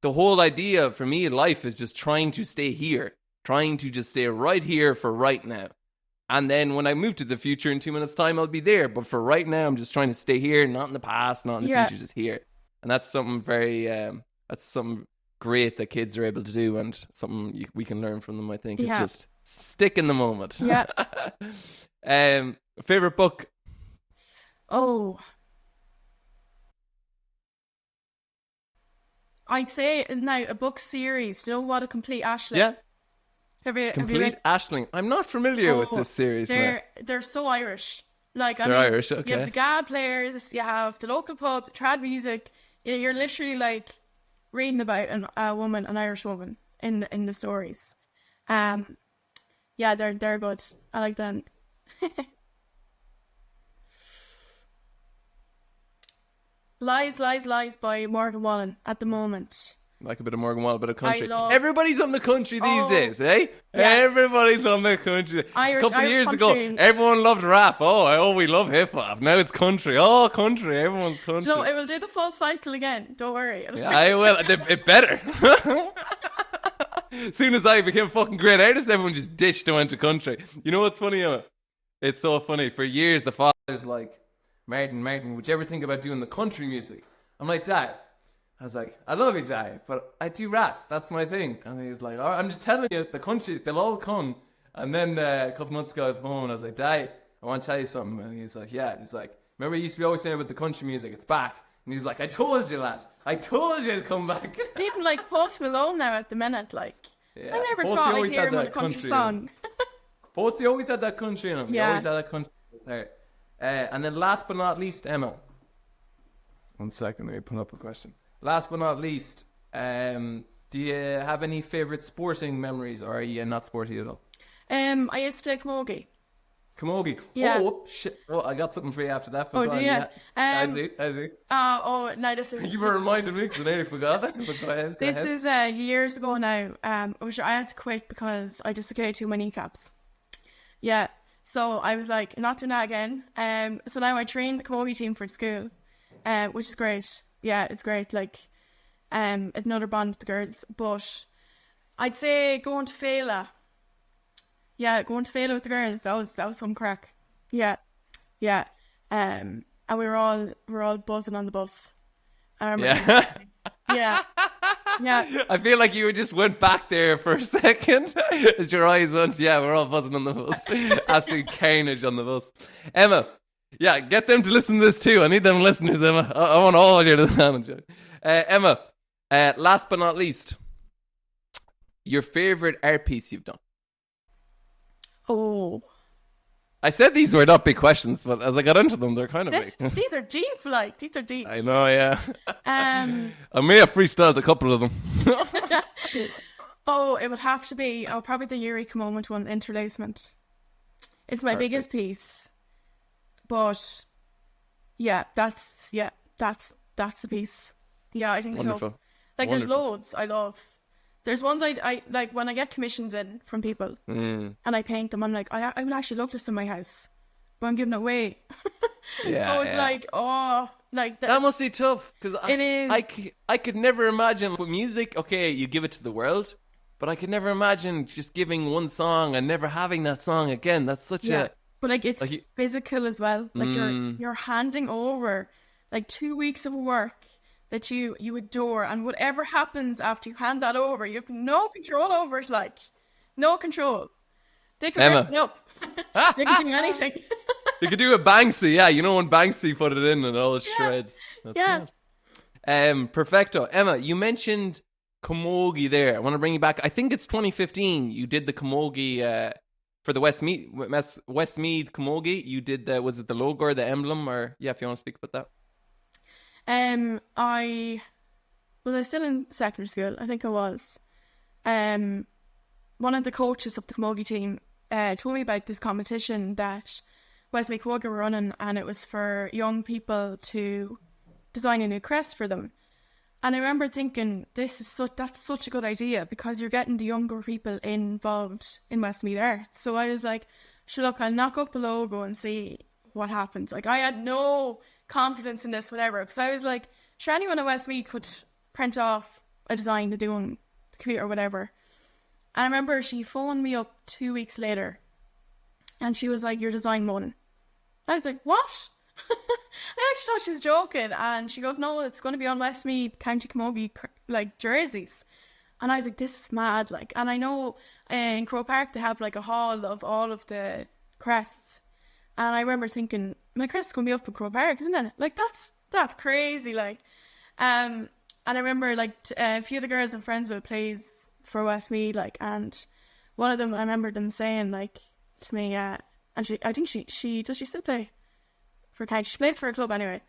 the whole idea for me in life is just trying to stay here, trying to just stay right here for right now. And then when I move to the future in 2 minutes' time, I'll be there. But for right now, I'm just trying to stay here, not in the past, not in the future, just here. And that's something that's something great that kids are able to do, and something we can learn from them, I think, is just stick in the moment. Yeah. Favorite book? Oh. I'd say now a book series. Do you know what? A Complete Aisling. Yeah. Have you Complete Aisling. I'm not familiar with this series. They're so Irish. Like, they're Irish. Okay. You have the GAD players. You have the local pub, the trad music. You're literally like reading about an Irish woman in the stories. Yeah, they're good. I like them. Lies, Lies, Lies by Morgan Wallen at the moment. Like a bit of Morgan Wallen, a bit of country. I love- Everybody's on the country these Oh, days, eh? yeah. Everybody's on the country. A couple of years ago, country. everyone loved rap. Oh, we love hip hop. Now it's country. Oh, country. Everyone's country. No, it will do the full cycle again. Don't worry. Yeah, I will. It better. As soon as I became a fucking great artist, everyone just ditched and went to country. You know what's funny, Emma? It's so funny. For years, the father's like, Martin, would you ever think about doing the country music? I'm like, Dad. I was like, I love you, Dad, but I do rap. That's my thing. And he was like, all right, I'm just telling you, the country, they'll all come. And then a couple months ago, I was home and I was like, Dad, I want to tell you something. And he's like, yeah. He's like, remember you used to be always saying about the country music, it's back. And he's like, I told you, lad. I told you to come back. Even like Post Malone now at the minute, like, Yeah. I never Posty thought I'd always hear had him on a that country country song. Posty always had that country in him. He Yeah. always had that country there. And then last but not least, Emma. 1 second, let me put up a question. Last but not least, do you have any favourite sporting memories, or are you not sporty at all? I used to play camogie. Camogie. Yeah. Oh, shit. Oh, I got something for you after that. Oh, do you? Yeah. I do. No, this is... You were reminding me because I nearly forgot it. But go ahead. This is years ago now. I had to quit because I dislocated 2 of my kneecaps. Yeah. So I was like, not doing that again. So now I train the camogie team for school, which is great. Yeah, it's great. Like, it's another bond with the girls. But I'd say going to Fela. Yeah, going to Fela with the girls. That was some crack. Yeah. And we were all buzzing on the bus. I remember. Yeah. Yeah. I feel like you just went back there for a second as your eyes went. Yeah, we're all buzzing on the bus. Absolute carnage on the bus. Emma, yeah, get them to listen to this too. I need them listeners, Emma. I want all you to listen. Emma, last but not least, your favourite art piece you've done. Oh. I said these were not big questions, but as I got into them, they're kind of big. These are deep, like. These are deep. I know, yeah. I may have freestyled a couple of them. Oh, it would have to be probably the Eureka moment one, interlacement. It's my biggest piece. But yeah, that's the piece. Yeah, I think Wonderful. so. Like Wonderful. there's loads I love. There's ones I like when I get commissions in from people and I paint them. I'm like, I would actually love this in my house, but I'm giving it away. Yeah, so it's like, oh, like that must be tough because it is. I could never imagine with music. Okay, you give it to the world, but I could never imagine just giving one song and never having that song again. That's such a but like it's like physical as well. Like you're handing over like 2 weeks of work that you adore, and whatever happens after you hand that over, you have no control over it. Like no control. They can rip it up. They can do anything. You could do a Banksy, yeah. You know when Banksy put it in and all it shreds. That's mad. Perfecto. Emma, you mentioned camogie there. I want to bring you back. I think it's 2015. You did the camogie for the Westmeath camogie. You did was it the logo or the emblem, or if you want to speak about that. I was still in secondary school. I think I was. One of the coaches of the camogie team told me about this competition that Westmeath Camogie were running, and it was for young people to design a new crest for them. And I remember thinking, that's such a good idea because you're getting the younger people involved in Westmeath art. So I was like, sure, look, I'll knock up the logo and see what happens. Like I had no confidence in this, whatever, because I was like, sure, anyone at Westmeath could print off a design to do on the computer or whatever. And I remember she phoned me up 2 weeks later and she was like, your design won. I was like, what? I actually thought she was joking, and she goes, no, it's going to be on Westmeath County Camogie like jerseys. And I was like, this is mad. Like, and I know in Crow Park they have like a hall of all of the crests, and I remember thinking, my crest is going to be up in Crow Park, isn't it? Like that's crazy. Like and I remember like a few of the girls and friends would plays for Westmeath, like, and one of them, I remember them saying like to me, and I think she does she still play for County? She plays for a club anyway.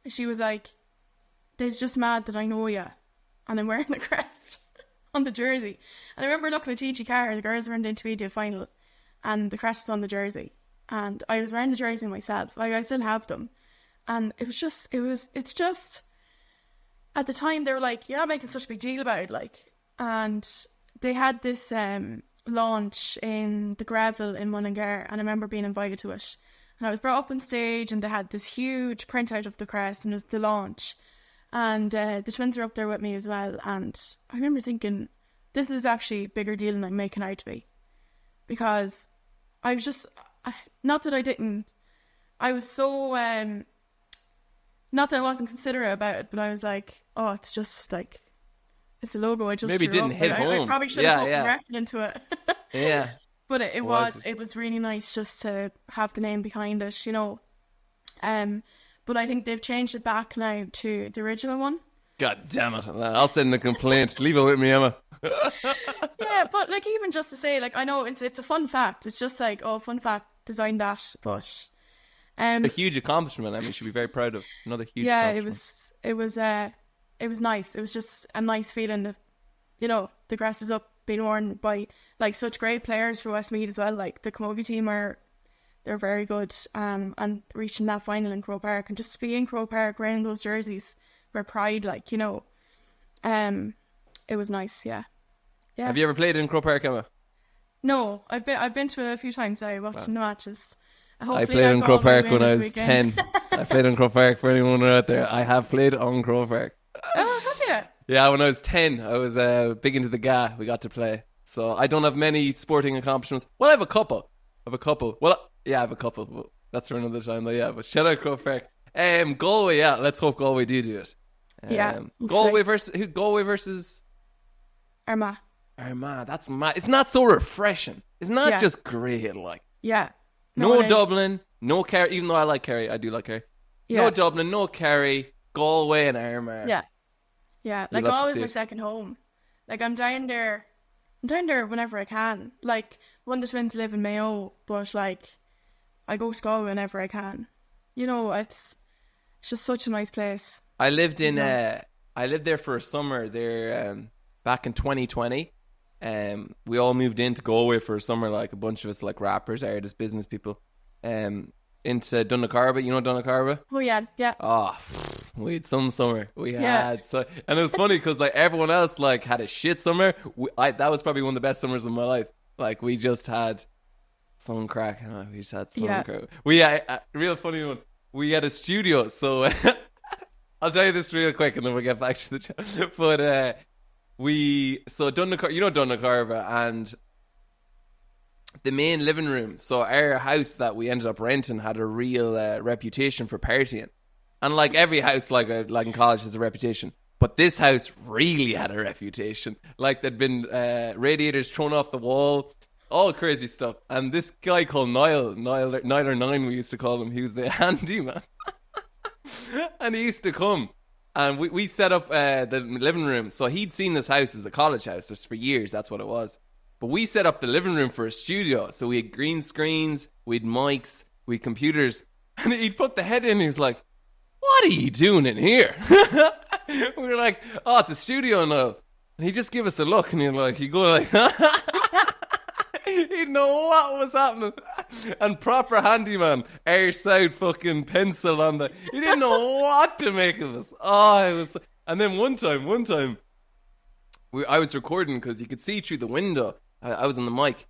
She was like, "It's just mad that I know you, and I'm wearing a crest on the jersey." And I remember looking at TG Carr, the girls were in the intermediate final, and the crest was on the jersey, and I was wearing the jersey myself. Like, I still have them. And it's just, at the time they were like, you're not making such a big deal about it, like, and they had this launch in the Greville in Mullingar, and I remember being invited to it. And I was brought up on stage, and they had this huge printout of the crest, and it was the launch. And the twins were up there with me as well. And I remember thinking, this is actually a bigger deal than I'm making out to be. Because I was just, not that I didn't, I was so, not that I wasn't considerate about it, but I was like, oh, it's just like, it's a logo I just maybe drew didn't up. hit I home. probably should have put Yeah. reference into it. Yeah. But it was really nice just to have the name behind it, you know. But I think they've changed it back now to the original one. God damn it. I'll send a complaint. Leave it with me, Emma. Yeah, but like, even just to say, like, I know it's a fun fact. It's just like, oh, fun fact, designed that, but A huge accomplishment. Emma, you should be very proud of. Another huge accomplishment. it was nice. It was just a nice feeling that, you know, the grass is up, being worn by like such great players for Westmeath as well. Like, the Camogie team they're very good, and reaching that final in Croke Park, and just to be in Croke Park wearing those jerseys were pride, like, you know. It was nice. Yeah. Have you ever played in Croke Park, Emma? No, I've been to it a few times. I watched the matches. I played in Croke Park when I was 10. I played in Croke Park. For anyone out there, I have played on Croke Park. Oh, have you? Yeah, when I was 10, I was big into the GA. We got to play. So I don't have many sporting accomplishments. Well, I have a couple. Well, yeah, I have a couple. But that's for another time, though. Yeah, but shout out Croke Park. Galway, yeah. Let's hope Galway do it. Yeah. Galway versus Armagh. That's mad. It's not so refreshing. It's not just great, like. Yeah. No Dublin, no Kerry, even though I like Kerry. I do like Kerry. Yeah. No Dublin, no Kerry, Galway and Armagh. Yeah. Yeah. Like, Galway's my second home. Like, I'm down there whenever I can. Like, one of the twins live in Mayo, but like, I go to Galway whenever I can. You know, it's just such a nice place. I lived there for a summer there back in 2020. We all moved into Galway for a summer, like a bunch of us, like rappers, artists, business people, into Donacarba. You know Donacarba? Oh yeah. Oh, we had some summer. We had so, and it was funny because like everyone else like had a shit summer. That was probably one of the best summers of my life. Like, we just had some crack. We just had some crack. We had a real funny one. We had a studio, so I'll tell you this real quick, and then we'll get back to the chat. But you know Donacarva, and the main living room. So our house that we ended up renting had a real reputation for partying, and like every house, like in college, has a reputation. But this house really had a reputation. Like, there'd been radiators thrown off the wall, all crazy stuff. And this guy called Niall or Nine, we used to call him. He was the handyman, and he used to come. And we set up the living room. So he'd seen this house as a college house just for years. That's what it was. But we set up the living room for a studio. So we had green screens, we had mics, we had computers. And he'd put the head in and he was like, "What are you doing in here?" We were like, "Oh, it's a studio now." And he'd just give us a look, and he'd go like, he'd know what was happening. And proper handyman, airs out fucking pencil on the. He didn't know what to make of us. Oh, it was. And then one time, I was recording because you could see through the window. I was on the mic,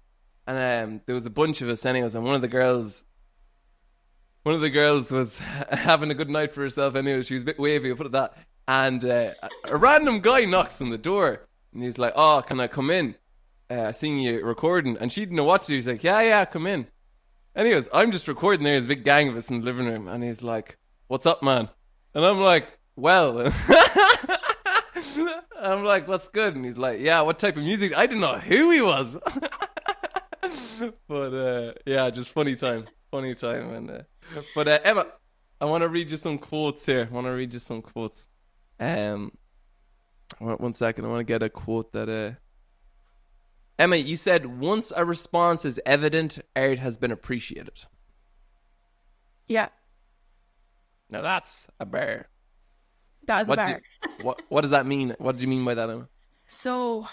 and there was a bunch of us anyways, and one of the girls was having a good night for herself anyway. She was a bit wavy, I'll put it that. And a random guy knocks on the door, and he's like, "Oh, can I come in? I seen you recording." And she didn't know what to do. He's like, yeah, come in. Anyways, I'm just recording there. There's a big gang of us in the living room, and he's like, "What's up, man?" And I'm like, "Well." I'm like, "What's good?" And he's like, "Yeah, what type of music?" I didn't know who he was. But yeah, just funny time. And but Emma, I want to read you some quotes here. One second. I want to get a quote that Emma, you said, "Once a response is evident, art has been appreciated." Yeah. Now that's a bear. That is a bear. What does that mean? What do you mean by that, Emma? So,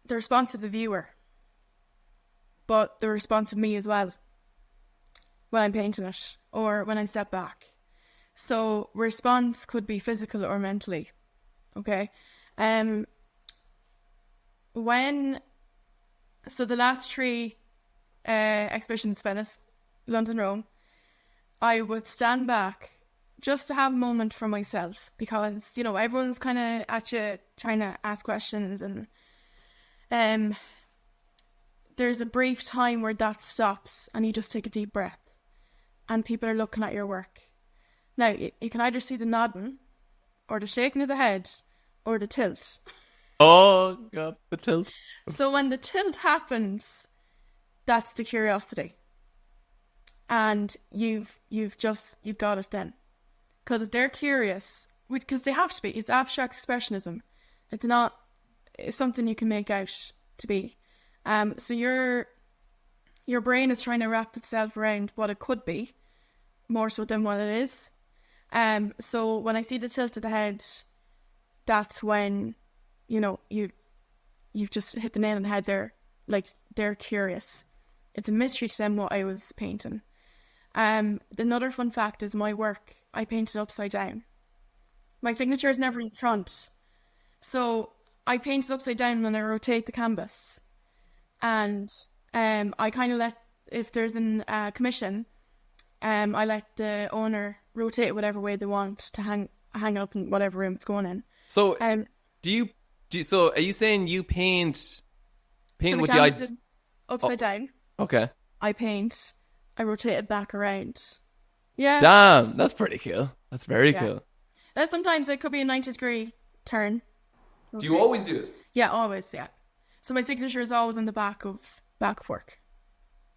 the response of the viewer, but the response of me as well. when I'm painting it or when I step back. So response could be physical or mentally. Okay. So the last three exhibitions, Venice, London, Rome, I would stand back just to have a moment for myself because, everyone's kind of at you trying to ask questions, and there's a brief time where that stops and you just take a deep breath and people are looking at your work. Now, you can either see the nodding or the shaking of the head or the tilt. Oh, God, the tilt. So when the tilt happens, that's the curiosity. And you've got it then. Because if they're curious, because they have to be, it's abstract expressionism. It's something you can make out to be. So your brain is trying to wrap itself around what it could be, more so than what it is. So when I see the tilt of the head, that's when, you've just hit the nail on the head. They're curious. It's a mystery to them what I was painting. Another fun fact is my work, I painted upside down. My signature is never in front. So I paint it upside down when I rotate the canvas. And I kind of if there's a commission, I let the owner rotate it whatever way they want to hang it up in whatever room it's going in. So so are you saying you paint so with the the canvas idea? is upside down. Okay. I paint, I rotate it back around. Yeah. Damn, that's pretty cool. That's very cool. Sometimes it could be a 90-degree turn. Do you always do it? Yeah, always, yeah. So my signature is always on the back of work.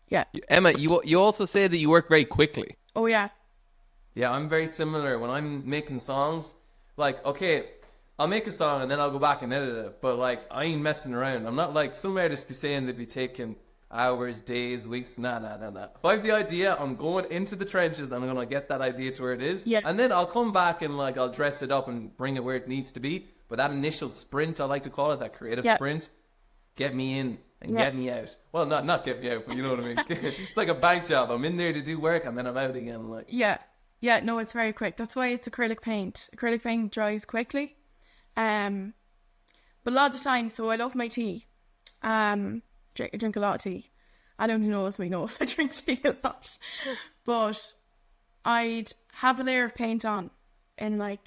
Yeah. Emma, you also say that you work very quickly. Oh, yeah. Yeah, I'm very similar. When I'm making songs, okay, I'll make a song and then I'll go back and edit it. But, I ain't messing around. I'm not like some artists be saying they'd be taking hours, days, weeks. Nah. If I have the idea, I'm going into the trenches and I'm going to get that idea to where it is. Yeah. And then I'll come back and, I'll dress it up and bring it where it needs to be. But that initial sprint, I like to call it, that creative sprint, get me in and get me out. Well, not get me out, but you know what I mean. It's like a bank job. I'm in there to do work and then I'm out again. Yeah, no, it's very quick. That's why it's acrylic paint. Acrylic paint dries quickly. But a lot of the time, so I love my tea. Drink a lot of tea. Anyone who knows me knows I drink tea a lot. But I'd have a layer of paint on in I'm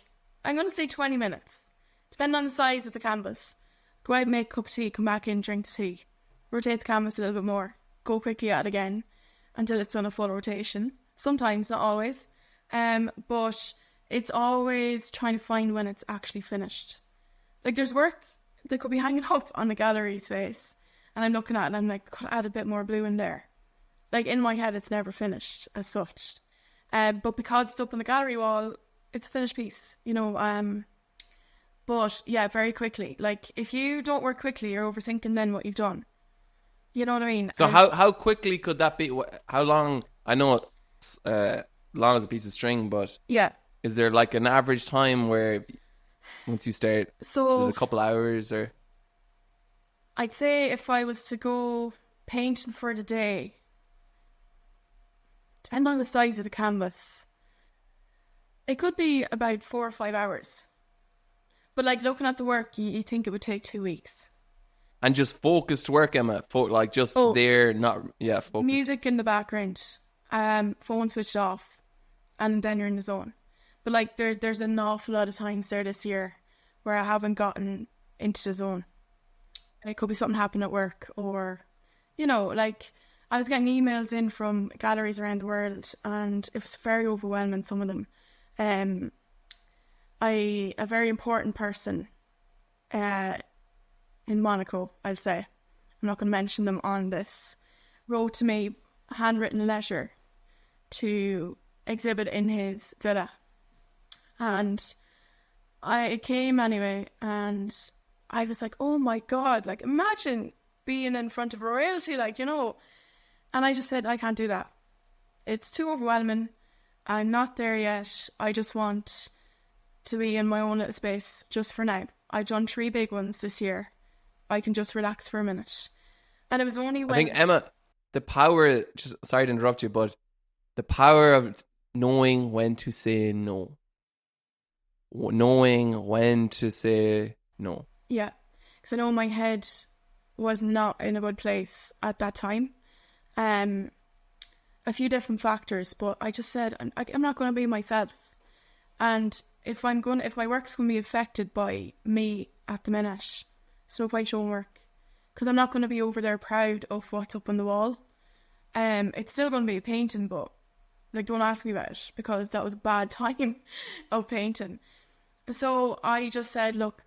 going to say 20 minutes. Depending on the size of the canvas. Go out and make a cup of tea, come back in, drink the tea. Rotate the canvas a little bit more. Go quickly at it again until it's done a full rotation. Sometimes, not always. But it's always trying to find when it's actually finished. There's work that could be hanging up on the gallery space and I'm looking at it and I'm like, could I add a bit more blue in there? In my head, it's never finished as such. But because it's up on the gallery wall, it's a finished piece, But yeah, very quickly. If you don't work quickly, you're overthinking then what you've done. You know what I mean? So how quickly could that be? How long? I know it's long as a piece of string, but yeah, is there an average time where once you start, is it a couple hours or? I'd say if I was to go painting for the day, depending on the size of the canvas, it could be about 4 or 5 hours. But looking at the work, you think it would take 2 weeks. And just focused work, Emma. There, not focused. Music in the background, phone switched off, and then you're in the zone. But there's an awful lot of times there this year where I haven't gotten into the zone. It could be something happened at work, or I was getting emails in from galleries around the world, and it was very overwhelming. Some of them. A very important person in Monaco, I'll say, I'm not going to mention them on this, wrote to me a handwritten letter to exhibit in his villa. And I came anyway, and I was like, oh my God, imagine being in front of royalty, And I just said, I can't do that. It's too overwhelming. I'm not there yet. I just want to be in my own little space just for now. I've done 3 big ones this year. I can just relax for a minute. And it was only when... I think, Emma, the power... sorry to interrupt you, but the power of knowing when to say no. Knowing when to say no. Yeah, because I know my head was not in a good place at that time. A few different factors, but I just said I'm not going to be myself, and if my work's going to be affected by me at the minute, so if I show work, because I'm not going to be over there proud of what's up on the wall. It's still going to be a painting, but like, don't ask me about it, because that was a bad time of painting. So I just said, look,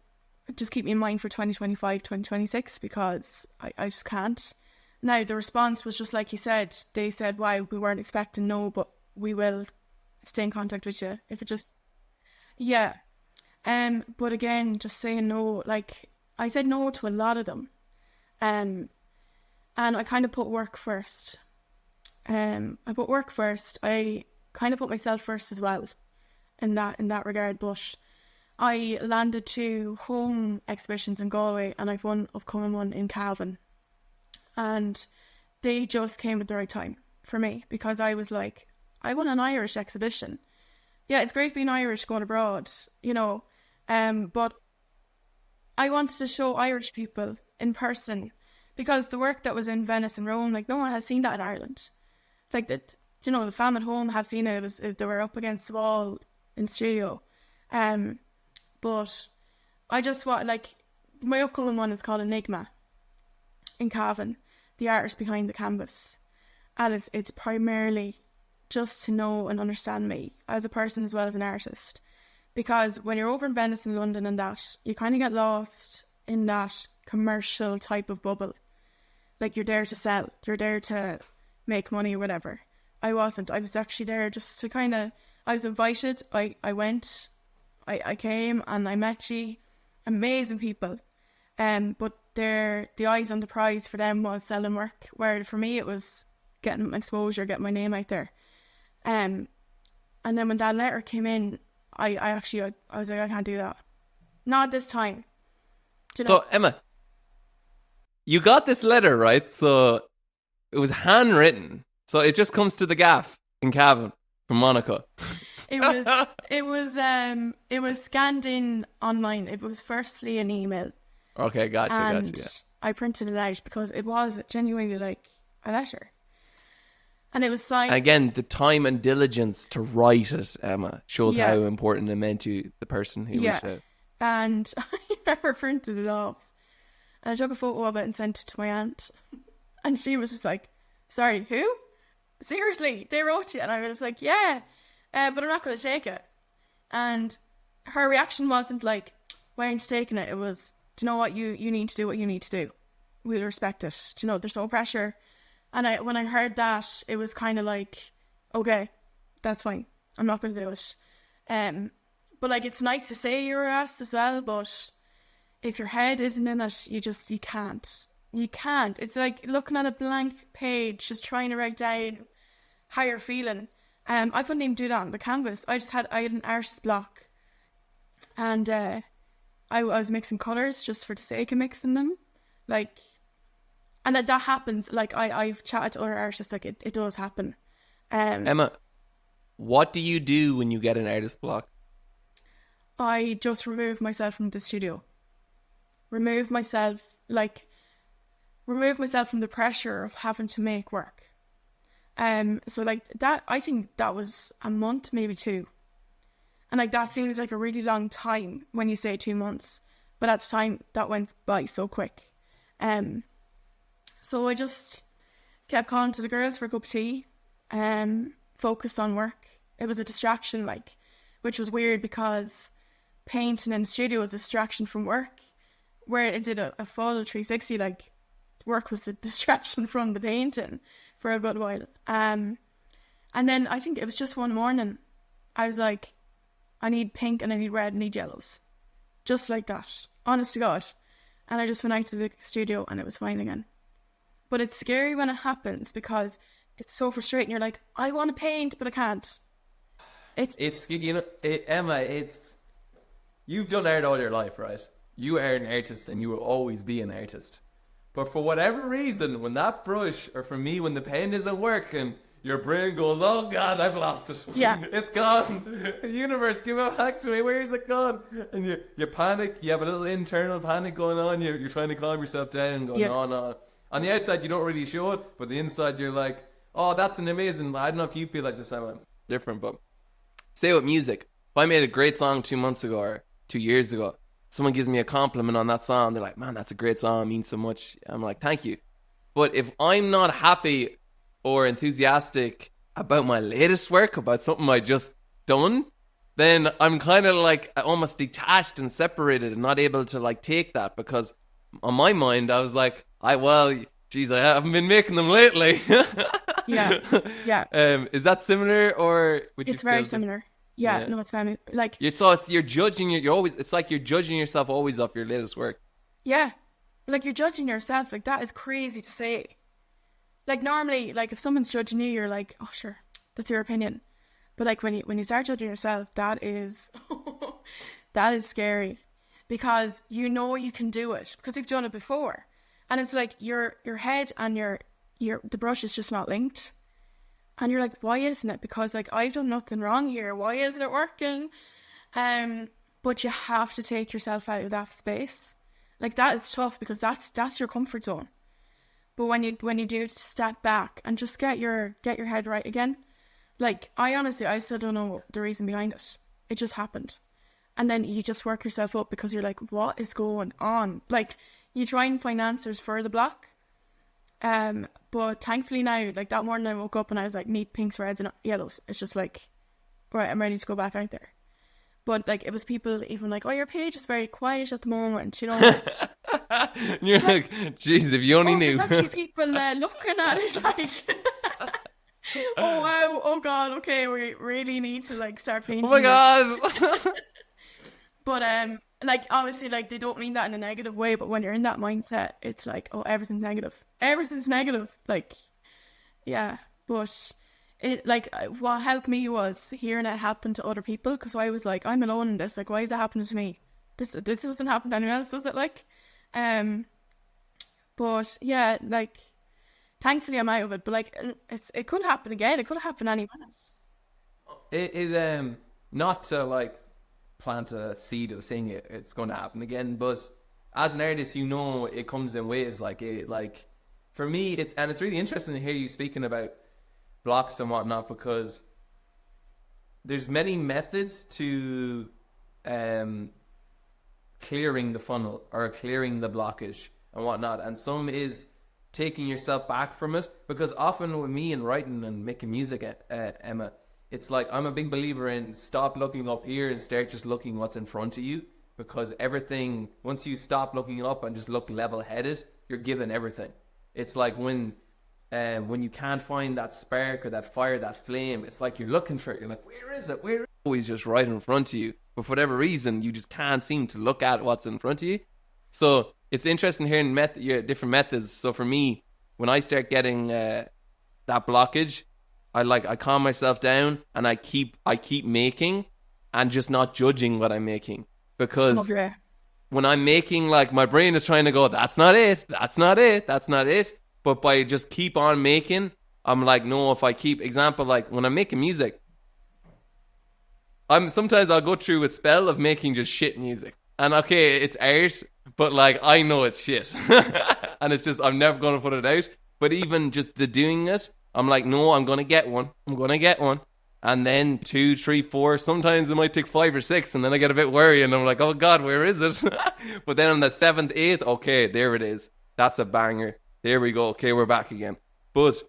just keep me in mind for 2025, 2026, because I just can't. Now, the response was just like you said. They said, wow, we weren't expecting no, but we will stay in contact with you. If it just... Yeah. But again, just saying no, like, I said no to a lot of them. And I kind of put work first. I put work first. I kind of put myself first as well in that regard, but I landed 2 home exhibitions in Galway, and I've one upcoming one in Cavan, and they just came at the right time for me, because I was like, I want an Irish exhibition. Yeah, it's great being Irish going abroad, but I wanted to show Irish people in person, because the work that was in Venice and Rome, like, no one has seen that in Ireland. Like, that, the fam at home have seen it as if they were up against the wall in studio. But I just want, like, my upcoming one is called Enigma in Cavan, the artist behind the canvas. And it's primarily just to know and understand me as a person as well as an artist. Because when you're over in Venice and London and that, you kind of get lost in that commercial type of bubble. Like, you're there to sell, you're there to make money or whatever. I wasn't. I was actually there just to kind of... I was invited. I went. I came and I met amazing people. But the eyes on the prize for them was selling work, where for me it was getting exposure, getting my name out there. And then when that letter came in, I was like, I can't do that. Not this time. So, Emma, you got this letter, right? So it was handwritten. So it just comes to the gaff in Cavan from Monaco. It was scanned in online. It was firstly an email. Okay, gotcha. Yeah. I printed it out because it was genuinely like a letter. And it was signed. Again, the time and diligence to write it, Emma, shows how important it meant to the person who reached out. And I never printed it off. And I took a photo of it and sent it to my aunt. And she was just like, sorry, who? Seriously, they wrote it. And I was like, yeah, but I'm not going to take it. And her reaction wasn't like, why aren't you taking it? It was, do you know what? You need to do what you need to do. We'll respect it. Do you know, there's no pressure. And when I heard that, it was kind of like, okay, that's fine. I'm not going to do it. But like, it's nice to say you were asked as well, but if your head isn't in it, you can't. You can't. It's like looking at a blank page, just trying to write down how you're feeling. I couldn't even do that on the canvas. I had an artist's block, and I was mixing colours just for the sake of mixing them, like, and that happens. Like, I've chatted to other artists, like, it does happen. Emma, what do you do when you get an artist block? I just remove myself from the studio. Remove myself from the pressure of having to make work. So like that, I think that was a month, maybe 2. And like, that seems like a really long time when you say 2 months, but at the time that went by so quick. So I just kept calling to the girls for a cup of tea, focused on work. It was a distraction, like, which was weird because painting in the studio was a distraction from work, where it did a full 360, like, work was a distraction from the painting for a good while. And then I think it was just one morning, I was like, I need pink and I need red and I need yellows. Just like that. Honest to God. And I just went out to the studio and it was fine again. But it's scary when it happens because it's so frustrating. You're like, I want to paint, but I can't. It's Emma, you've done art all your life, right? You are an artist and you will always be an artist. But for whatever reason, when that brush, or for me, when the pen isn't working, your brain goes, oh God, I've lost it. Yeah. It's gone. Universe, give it back to me. Where's it gone? And you panic. You have a little internal panic going on. You're trying to calm yourself down and go, no. On the outside, you don't really show it, but the inside, you're like, oh, that's an amazing. I don't know if you feel like this. I'm different, but say with music. If I made a great song 2 months ago or 2 years ago, someone gives me a compliment on that song. They're like, man, that's a great song. It means so much. I'm like, thank you. But if I'm not happy or enthusiastic about my latest work, about something I just done, then I'm kind of like almost detached and separated and not able to like take that, because on my mind, I was like, geez, I haven't been making them lately. Yeah. Is that similar, or would you? It's very similar. Yeah, no, it's funny. Like, you're judging. It's like you're judging yourself always off your latest work. Yeah, like you're judging yourself. Like, that is crazy to say. Like, normally, like if someone's judging you, you're like, oh sure, that's your opinion. But like when you start judging yourself, that is that is scary, because you know you can do it because you've done it before, and it's like your head and your the brush is just not linked. And you're like, why isn't it? Because like I've done nothing wrong here. Why isn't it working? But you have to take yourself out of that space. Like, that is tough, because that's your comfort zone. But when you do step back and just get your head right again, like I still don't know the reason behind it. It just happened. And then you just work yourself up, because you're like, what is going on? Like, you try and find answers for the block. But thankfully now, like that morning I woke up and I was like, need pinks, reds and yellows. It's just like, right, I'm ready to go back out there. But like, it was people even like, oh, your page is very quiet at the moment, you know. And you're like, jeez, if you only knew. There's actually people looking at it like, oh wow, oh God, okay, we really need to like start painting. Oh my God. But like, obviously, like, they don't mean that in a negative way, but when you're in that mindset, it's like, oh, everything's negative, like, yeah. But it, like, what helped me was hearing it happen to other people, because I was like, I'm alone in this, like, why is it happening to me? This doesn't happen to anyone else, does it? Like, but yeah, like, thankfully I'm out of it, but like, it could happen again. It could happen any minute. It not to like plant a seed of saying it's going to happen again, but as an artist, you know, it comes in waves. Like, for me, it's really interesting to hear you speaking about blocks and whatnot, because there's many methods to clearing the funnel or clearing the blockage and whatnot, and some is taking yourself back from it, because often with me in writing and making music, Emma, it's like, I'm a big believer in stop looking up here and start just looking what's in front of you, because everything, once you stop looking up and just look level-headed, you're given everything. It's like when you can't find that spark or that fire, that flame, it's like you're looking for it. You're like, where is it? Where is it? Always just right in front of you. But for whatever reason, you just can't seem to look at what's in front of you. So it's interesting hearing your different methods. So for me, when I start getting that blockage, I calm myself down and I keep making and just not judging what I'm making. Because when I'm making, like, my brain is trying to go, that's not it. But by just keep on making, I'm like, no, if I keep, example, like when I'm making music, sometimes I'll go through a spell of making just shit music. And okay, it's art, but like, I know it's shit. And it's just, I'm never going to put it out. But even just the doing it, I'm like, no, I'm going to get one. And then 2, 3, 4, sometimes it might take 5 or 6, and then I get a bit worried, and I'm like, oh God, where is it? But then on the 7th, 8th, okay, there it is. That's a banger. There we go. Okay, we're back again. But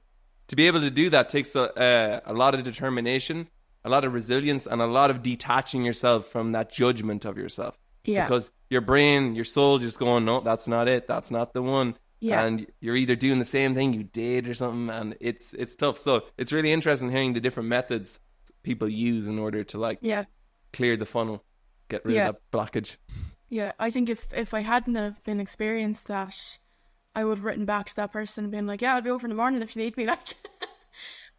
to be able to do that takes a lot of determination, a lot of resilience, and a lot of detaching yourself from that judgment of yourself. Yeah. Because your brain, your soul just going, no, that's not it. That's not the one. Yeah. And you're either doing the same thing you did or something, and it's tough. So it's really interesting hearing the different methods people use in order to like clear the funnel, get rid of that blockage. Yeah, I think if I hadn't have been experienced that, I would have written back to that person and been like, yeah, I'll be over in the morning if you need me, like.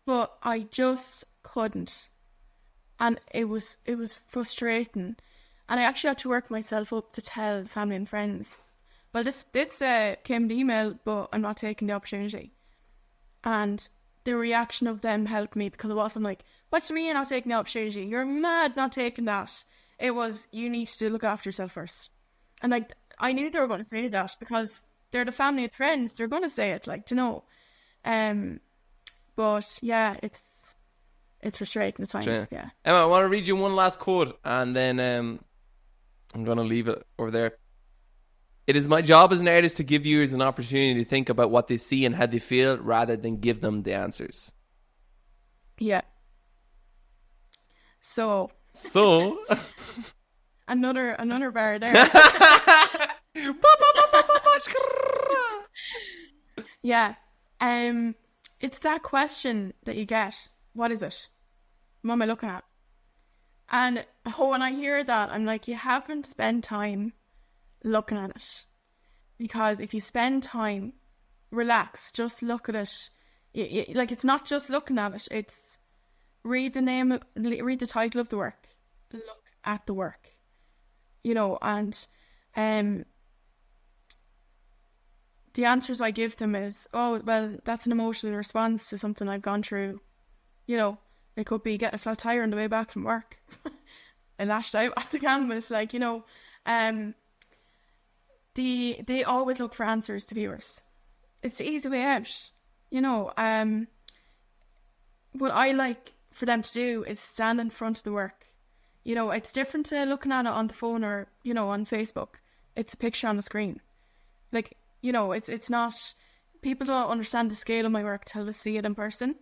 But I just couldn't, and it was frustrating, and I actually had to work myself up to tell family and friends. Well, this came in the email, but I'm not taking the opportunity. And the reaction of them helped me, because it wasn't like, what do you mean you're not taking the opportunity? You're mad not taking that. It was, you need to look after yourself first. And like, I knew they were going to say that because they're the family and friends. They're going to say it, like, you know. But yeah, it's frustrating at times. Yeah. Emma, I want to read you one last quote, and then I'm going to leave it over there. It is my job as an artist to give viewers an opportunity to think about what they see and how they feel, rather than give them the answers. Yeah. So another bar there. Yeah. It's that question that you get. What is it? What am I looking at? And when I hear that, I'm like, you haven't spent time looking at it. Because if you spend time, relax, just look at it. Like, it's not just looking at it, it's read the title of the work, look at the work, you know. And the answers I give them is, oh, well, that's an emotional response to something I've gone through. You know, it could be getting a flat tire on the way back from work. I lashed out at the canvas, like, you know. They always look for answers to viewers. It's the easy way out, you know. What I like for them to do is stand in front of the work. You know, it's different to looking at it on the phone or, you know, on Facebook. It's a picture on the screen. Like, you know, it's not... People don't understand the scale of my work till they see it in person.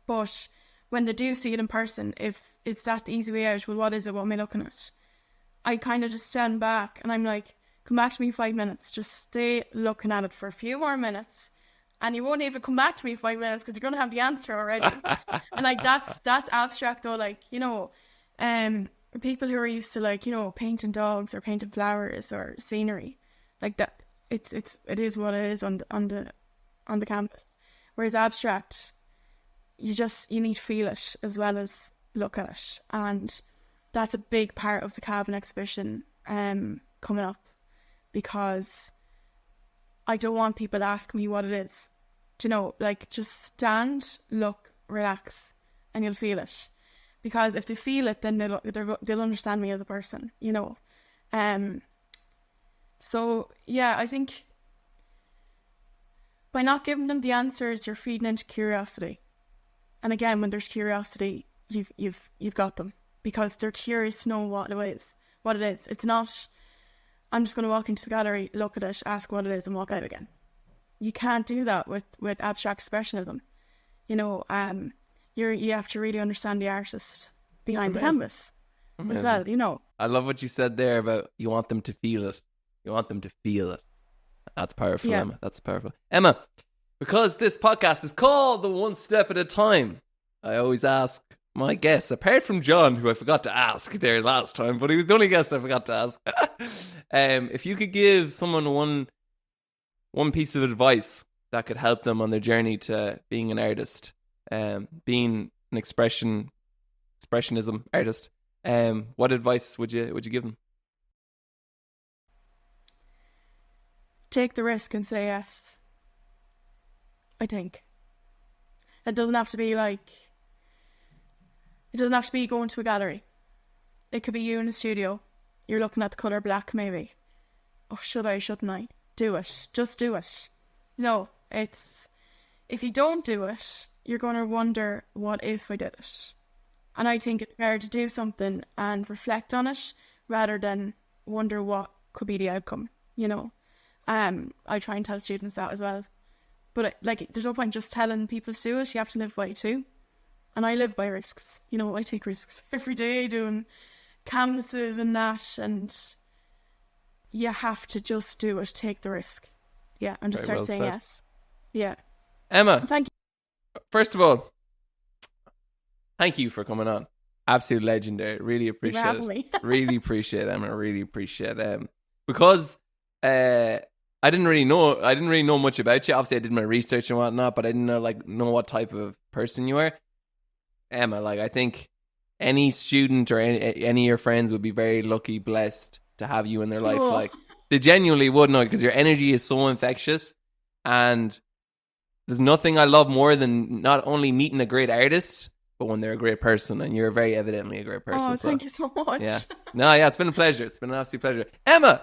But when they do see it in person, if it's that easy way out, well, what is it? What am I looking at? I kind of just stand back and I'm like, come back to me 5 minutes. Just stay looking at it for a few more minutes. And you won't even come back to me 5 minutes because you're going to have the answer already. And like, that's abstract though. Like, you know, people who are used to, like, you know, painting dogs or painting flowers or scenery, like that, it is what it is on the canvas. Whereas abstract, you need to feel it as well as look at it. And that's a big part of the Cavan exhibition coming up, because I don't want people to ask me what it is. Do you know, like, just stand, look, relax, and you'll feel it. Because if they feel it, then they'll understand me as a person, you know. So yeah, I think by not giving them the answers, you're feeding into curiosity. And again, when there's curiosity, you've got them, because they're curious to know what it is. It's not, I'm just going to walk into the gallery, look at it, ask what it is, and walk out again. You can't do that with abstract expressionism. You know, you have to really understand the artist behind the canvas as well, you know. I love what you said there about you want them to feel it. You want them to feel it. That's powerful, yeah. Emma. That's powerful. Emma, because this podcast is called The One Step at a Time, I always ask my guests, apart from John, who I forgot to ask there last time, but he was the only guest I forgot to ask. If you could give someone one piece of advice that could help them on their journey to being an artist, being an expressionism artist, what advice would you give them? Take the risk and say yes. I think it doesn't have to be going to a gallery. It could be you in a studio. You're looking at the colour black, maybe. Oh, shouldn't I? Do it. Just do it. No, if you don't do it, you're going to wonder, what if I did it? And I think it's better to do something and reflect on it rather than wonder what could be the outcome, you know. I try and tell students that as well. But there's no point just telling people to do it. You have to live by it too. And I live by risks. You know, I take risks every day doing canvases and that. And you have to just do it. Take the risk. Yeah, and just start saying yes. Yeah. Emma. Thank you. First of all, thank you for coming on. Absolute legendary. Really appreciate it. Really appreciate it, Emma. Really appreciate it. Because I didn't really know much about you. Obviously, I did my research and whatnot, but I didn't know what type of person you were. Emma, I think any student or any of your friends would be very lucky, blessed to have you in their life. They genuinely would know, because your energy is so infectious, and there's nothing I love more than not only meeting a great artist, but when they're a great person, and you're very evidently a great person. Oh, thank you so much. Yeah. No, yeah, it's been a pleasure. It's been an absolute pleasure. Emma,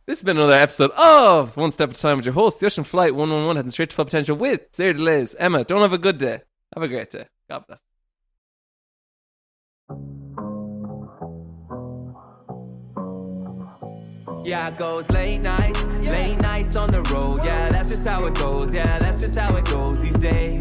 this has been another episode of One Step at a Time with your host, the Ocean Flight 111, heading straight to full potential with Zero Delays. Emma, don't have a good day. Have a great day. God bless. Yeah, it goes late nights on the road. Yeah, that's just how it goes. Yeah, that's just how it goes these days.